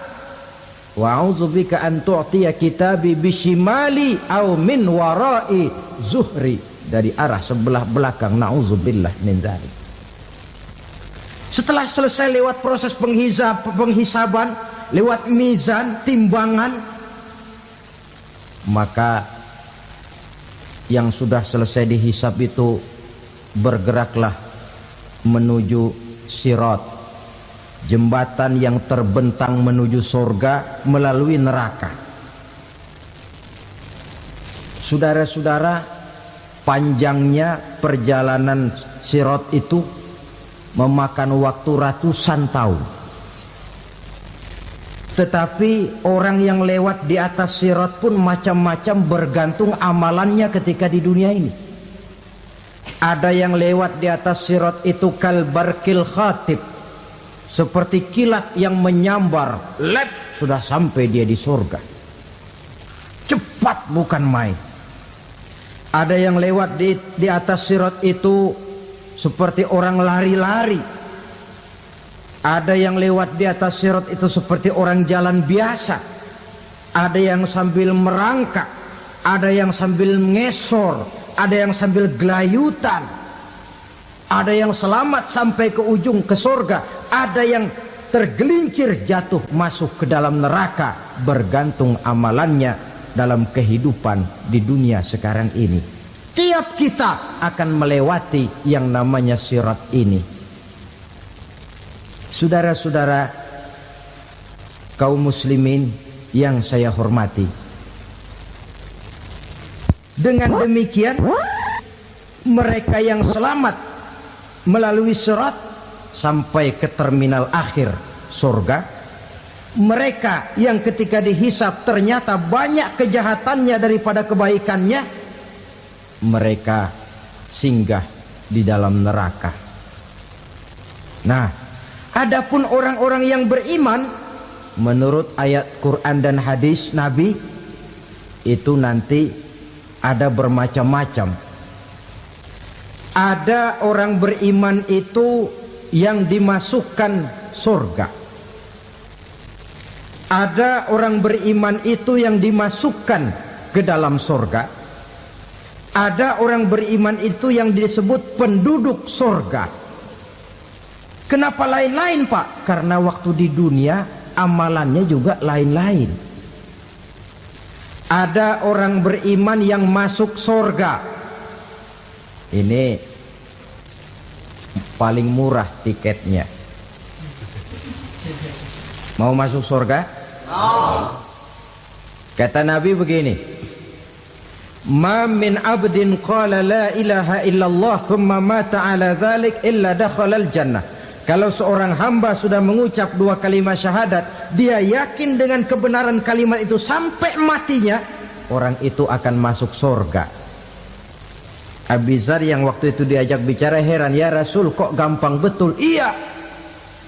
Wa a'udzubika an tu'tiya kitabi bishimali aw min wara'i zuhri, dari arah sebelah belakang. Na'udzubillah min dzalik. Setelah selesai lewat proses penghisaban, lewat mizan, timbangan, maka yang sudah selesai dihisab itu bergeraklah menuju sirat, jembatan yang terbentang menuju surga melalui neraka. Saudara-saudara, panjangnya perjalanan sirat itu memakan waktu ratusan tahun. Tetapi orang yang lewat di atas sirat pun macam-macam, bergantung amalannya ketika di dunia ini. Ada yang lewat di atas sirat itu kalbarkil khatib, seperti kilat yang menyambar, lep, sudah sampai dia di surga. Cepat bukan main. Ada yang lewat di atas sirat itu seperti orang lari-lari. Ada yang lewat di atas sirat itu seperti orang jalan biasa. Ada yang sambil merangkak, ada yang sambil ngesor, ada yang sambil gelayutan, ada yang selamat sampai ke ujung ke surga, ada yang tergelincir jatuh masuk ke dalam neraka, bergantung amalannya dalam kehidupan di dunia sekarang ini. Tiap kita akan melewati yang namanya sirat ini. Saudara-saudara kaum muslimin yang saya hormati, dengan demikian mereka yang selamat melalui sirat sampai ke terminal akhir surga, mereka yang ketika dihisab ternyata banyak kejahatannya daripada kebaikannya, mereka singgah di dalam neraka. Nah, adapun orang-orang yang beriman menurut ayat Quran dan hadis Nabi itu nanti ada bermacam-macam. Ada orang beriman itu yang dimasukkan surga. Ada orang beriman itu yang dimasukkan ke dalam surga. Ada orang beriman itu yang disebut penduduk surga. Kenapa lain-lain, Pak? Karena waktu di dunia amalannya juga lain-lain. Ada orang beriman yang masuk surga. Ini paling murah tiketnya. Mau masuk surga? Kata Nabi begini, ma min abdin qala la ilaha illallah thumma mata ala dhalik illa dakhalal jannah. Kalau seorang hamba sudah mengucap dua kalimat syahadat, dia yakin dengan kebenaran kalimat itu sampai matinya, orang itu akan masuk surga. Abi Dzar yang waktu itu diajak bicara heran, ya Rasul kok gampang betul? Iya,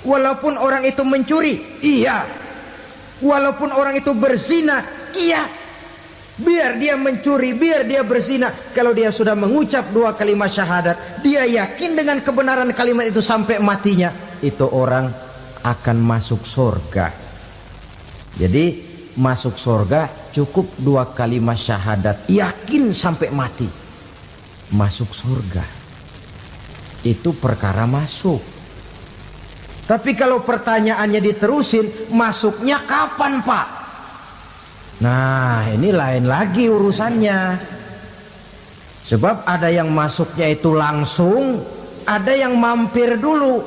walaupun orang itu mencuri, iya, walaupun orang itu berzina, iya, biar dia mencuri, biar dia berzina, kalau dia sudah mengucap dua kalimat syahadat, dia yakin dengan kebenaran kalimat itu sampai matinya, itu orang akan masuk surga. Jadi masuk surga cukup dua kalimat syahadat, yakin sampai mati, masuk surga. Itu perkara masuk. Tapi kalau pertanyaannya diterusin, masuknya kapan, Pak? Nah, ini lain lagi urusannya. Sebab ada yang masuknya itu langsung, ada yang mampir dulu.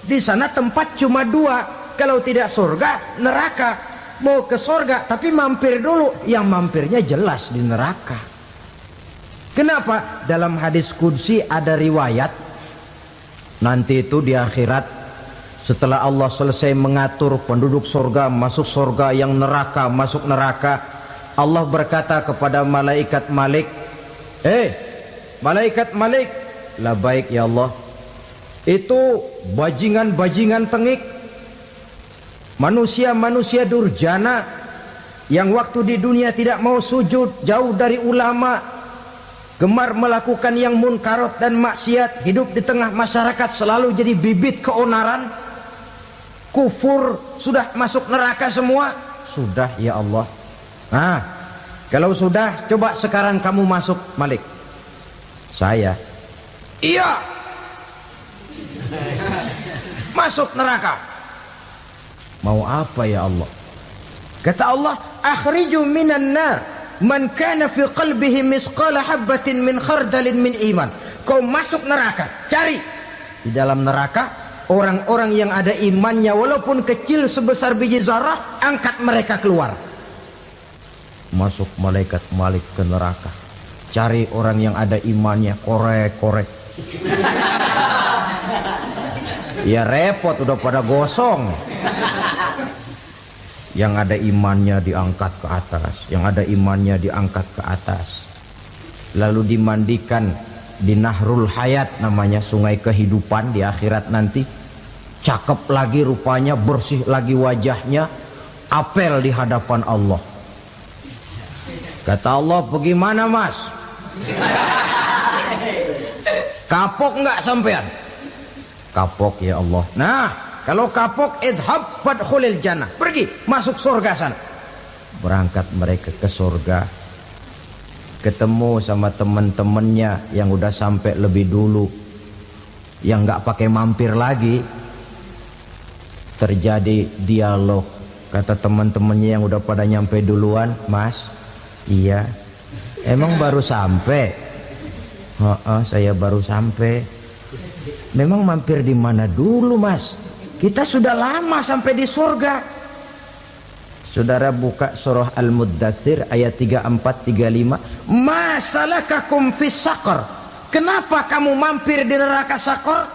Di sana tempat cuma dua, kalau tidak surga, neraka. Mau ke surga tapi mampir dulu, yang mampirnya jelas di neraka. Kenapa? Dalam hadis qudsi ada riwayat, nanti itu di akhirat, setelah Allah selesai mengatur penduduk surga masuk surga, yang neraka masuk neraka, Allah berkata kepada malaikat Malik, malaikat Malik, labaik ya Allah, itu bajingan-bajingan tengik, manusia-manusia durjana yang waktu di dunia tidak mau sujud, jauh dari ulama, gemar melakukan yang munkarat dan maksiat, hidup di tengah masyarakat selalu jadi bibit keonaran, kufur, sudah masuk neraka semua. Sudah ya Allah. Nah, kalau sudah, coba sekarang kamu masuk, Malik. Saya, iya, masuk neraka. Mau apa ya Allah? Kata Allah, akhriju minan nar man kana fi qalbihi misqala habatin min khardalin min iman. Kau masuk neraka, cari di dalam neraka orang-orang yang ada imannya walaupun kecil sebesar biji zarah, angkat mereka keluar. Masuk malaikat Malik ke neraka, cari orang yang ada imannya, korek-korek. Ya repot, udah pada gosong. Yang ada imannya diangkat ke atas, yang ada imannya diangkat ke atas, lalu dimandikan di Nahrul Hayat, namanya sungai kehidupan di akhirat nanti. Cakep lagi rupanya, bersih lagi wajahnya, apel di hadapan Allah. Kata Allah, bagaimana mas? Kapok nggak sampean? Kapok ya Allah. Nah, kalau kapok, idhab fadkhulil jannah, pergi masuk surga sana. Berangkat mereka ke surga. ketemu sama teman-temannya yang udah sampai lebih dulu, yang nggak pakai mampir lagi. Terjadi dialog. Kata teman-temannya yang udah pada nyampe duluan, "Mas, iya, emang baru sampai?" Saya baru sampai." "Memang mampir di mana dulu, Mas? Kita sudah lama sampai di surga." Saudara buka surah Al-Muddatsir ayat 34-35. "Ma salakakum fis saqar?" Kenapa kamu mampir di neraka Sakor?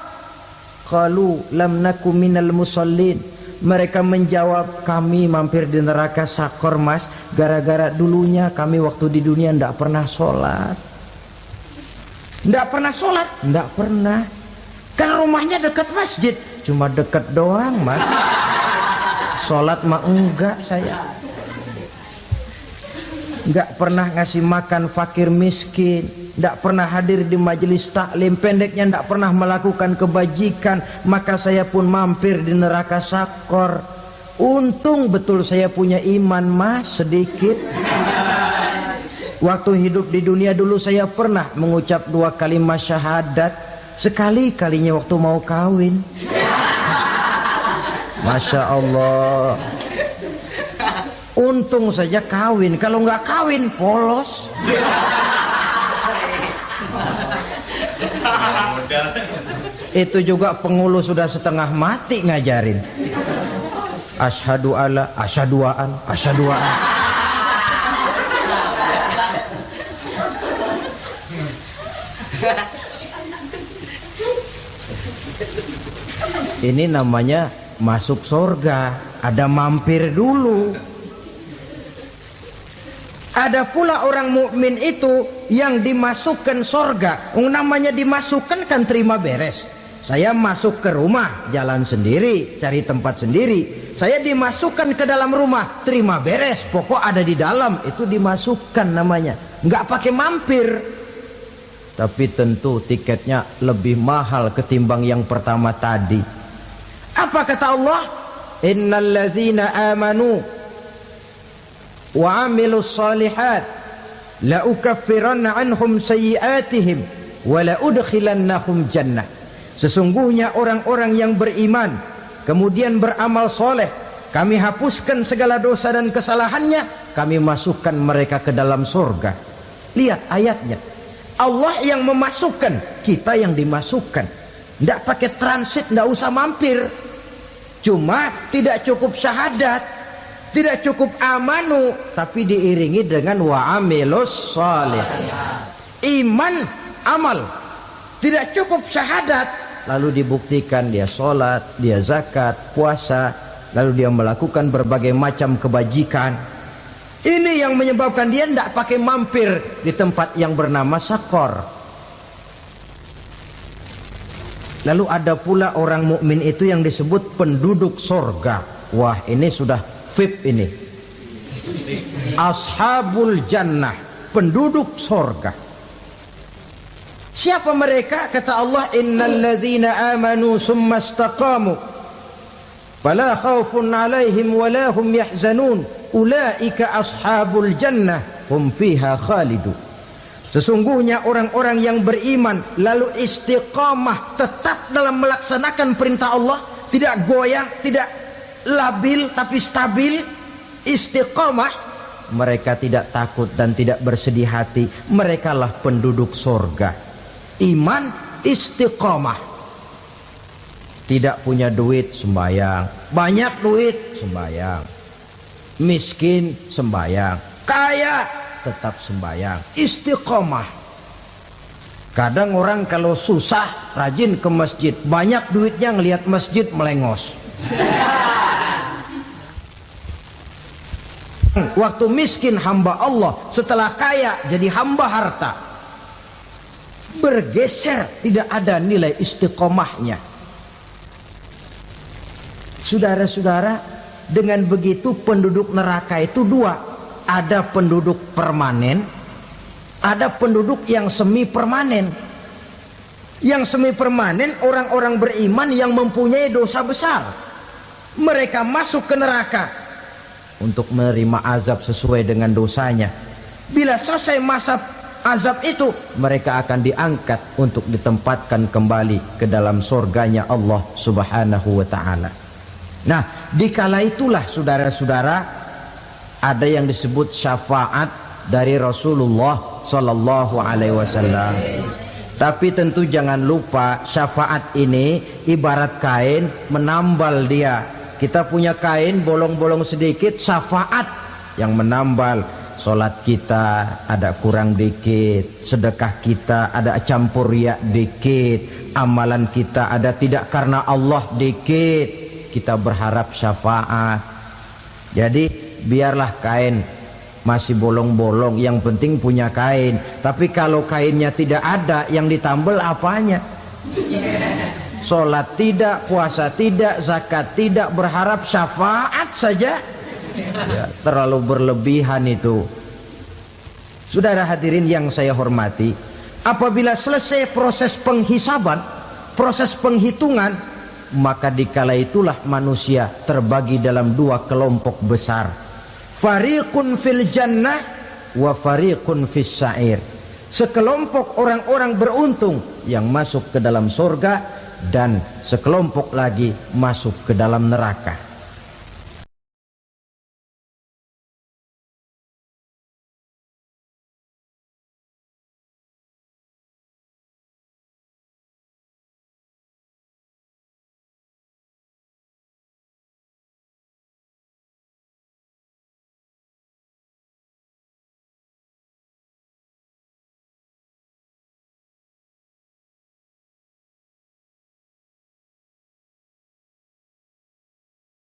Qalu lam naku minal musallin. Mereka menjawab, kami mampir di neraka Sakor, Mas, gara-gara dulunya kami waktu di dunia tidak pernah sholat. Tidak pernah sholat? Tidak pernah. Kan rumahnya dekat masjid. Cuma dekat doang, Mas. Sholat mah enggak saya. Enggak pernah ngasih makan fakir miskin, enggak pernah hadir di majelis taklim, pendeknya enggak pernah melakukan kebajikan, maka saya pun mampir di neraka Sakor. Untung betul saya punya iman, Mas, sedikit. Waktu hidup di dunia dulu saya pernah mengucap 2 kalimat syahadat, sekali-kalinya waktu mau kawin. Masya Allah. Untung saja kawin, kalau nggak kawin polos. Itu juga penghulu sudah setengah mati ngajarin. Asyhadu alla, asyaduaan, asyaduaan. Ini namanya masuk surga, ada mampir dulu. Ada pula orang mukmin itu yang dimasukkan surga. Namanya dimasukkan kan terima beres. Saya masuk ke rumah, jalan sendiri, cari tempat sendiri. Saya dimasukkan ke dalam rumah, terima beres, pokok ada di dalam, itu dimasukkan namanya. Nggak pakai mampir. Tapi tentu tiketnya lebih mahal ketimbang yang pertama tadi. Apa kata Allah? Innal ladzina amanu wa amilus salihat la ukaffiranna anhum sayyi'atihim wa la udkhilannahum jannah. Sesungguhnya orang-orang yang beriman kemudian beramal soleh, kami hapuskan segala dosa dan kesalahannya, kami masukkan mereka ke dalam surga. Lihat ayatnya, Allah yang memasukkan, kita yang dimasukkan. Tidak pakai transit, tidak usah mampir. Cuma tidak cukup syahadat, tidak cukup amanu, tapi diiringi dengan wa'amilus salih. Iman, amal. Tidak cukup syahadat, lalu dibuktikan dia sholat, dia zakat, puasa, lalu dia melakukan berbagai macam kebajikan. Ini yang menyebabkan dia tidak pakai mampir di tempat yang bernama Sakor. Lalu ada pula orang mukmin itu yang disebut penduduk surga. Wah, ini sudah VIP ini. Ashabul jannah, penduduk surga. Siapa mereka? Kata Allah, innal ladzina amanu summa istaqamu fala khaufun 'alaihim wala hum yahzanun ulaika ashabul jannah hum fiha khalidun. Sesungguhnya orang-orang yang beriman lalu istiqamah, tetap dalam melaksanakan perintah Allah, tidak goyang, tidak labil tapi stabil, istiqamah, mereka tidak takut dan tidak bersedih hati. Merekalah penduduk surga. Iman, istiqamah. Tidak punya duit, sembayang. Banyak duit, sembayang. Miskin, sembayang. Kaya, tetap sembayang. Istiqamah. Kadang orang kalau susah rajin ke masjid, banyak duitnya ngelihat masjid melengos. Waktu miskin hamba Allah, setelah kaya jadi hamba harta. Bergeser, tidak ada nilai istiqomahnya. Saudara-saudara, dengan begitu penduduk neraka itu dua. Ada penduduk permanen, ada penduduk yang semi permanen. Yang semi permanen orang-orang beriman yang mempunyai dosa besar. Mereka masuk ke neraka untuk menerima azab sesuai dengan dosanya. Bila selesai masa azab itu, mereka akan diangkat untuk ditempatkan kembali ke dalam surganya Allah Subhanahu wa ta'ala. Nah, dikala itulah saudara-saudara, ada yang disebut syafaat dari Rasulullah Sallallahu Alaihi Wasallam. Tapi tentu jangan lupa, syafaat ini ibarat kain menambal dia. Kita punya kain bolong-bolong sedikit, syafaat yang menambal. Solat kita ada kurang dikit, sedekah kita ada campur riak dikit, amalan kita ada tidak karena Allah dikit, kita berharap syafaat. Jadi biarlah kain masih bolong-bolong, yang penting punya kain. Tapi kalau kainnya tidak ada, yang ditambal apanya? Solat tidak, puasa tidak, zakat tidak, berharap syafaat saja. Ya, terlalu berlebihan itu. Saudara hadirin yang saya hormati, apabila selesai proses penghisaban, proses penghitungan, maka dikala itulah manusia terbagi dalam dua kelompok besar. Fariqun fil jannah wa fariqun fis sa'ir. Sekelompok orang-orang beruntung yang masuk ke dalam surga, dan sekelompok lagi masuk ke dalam neraka.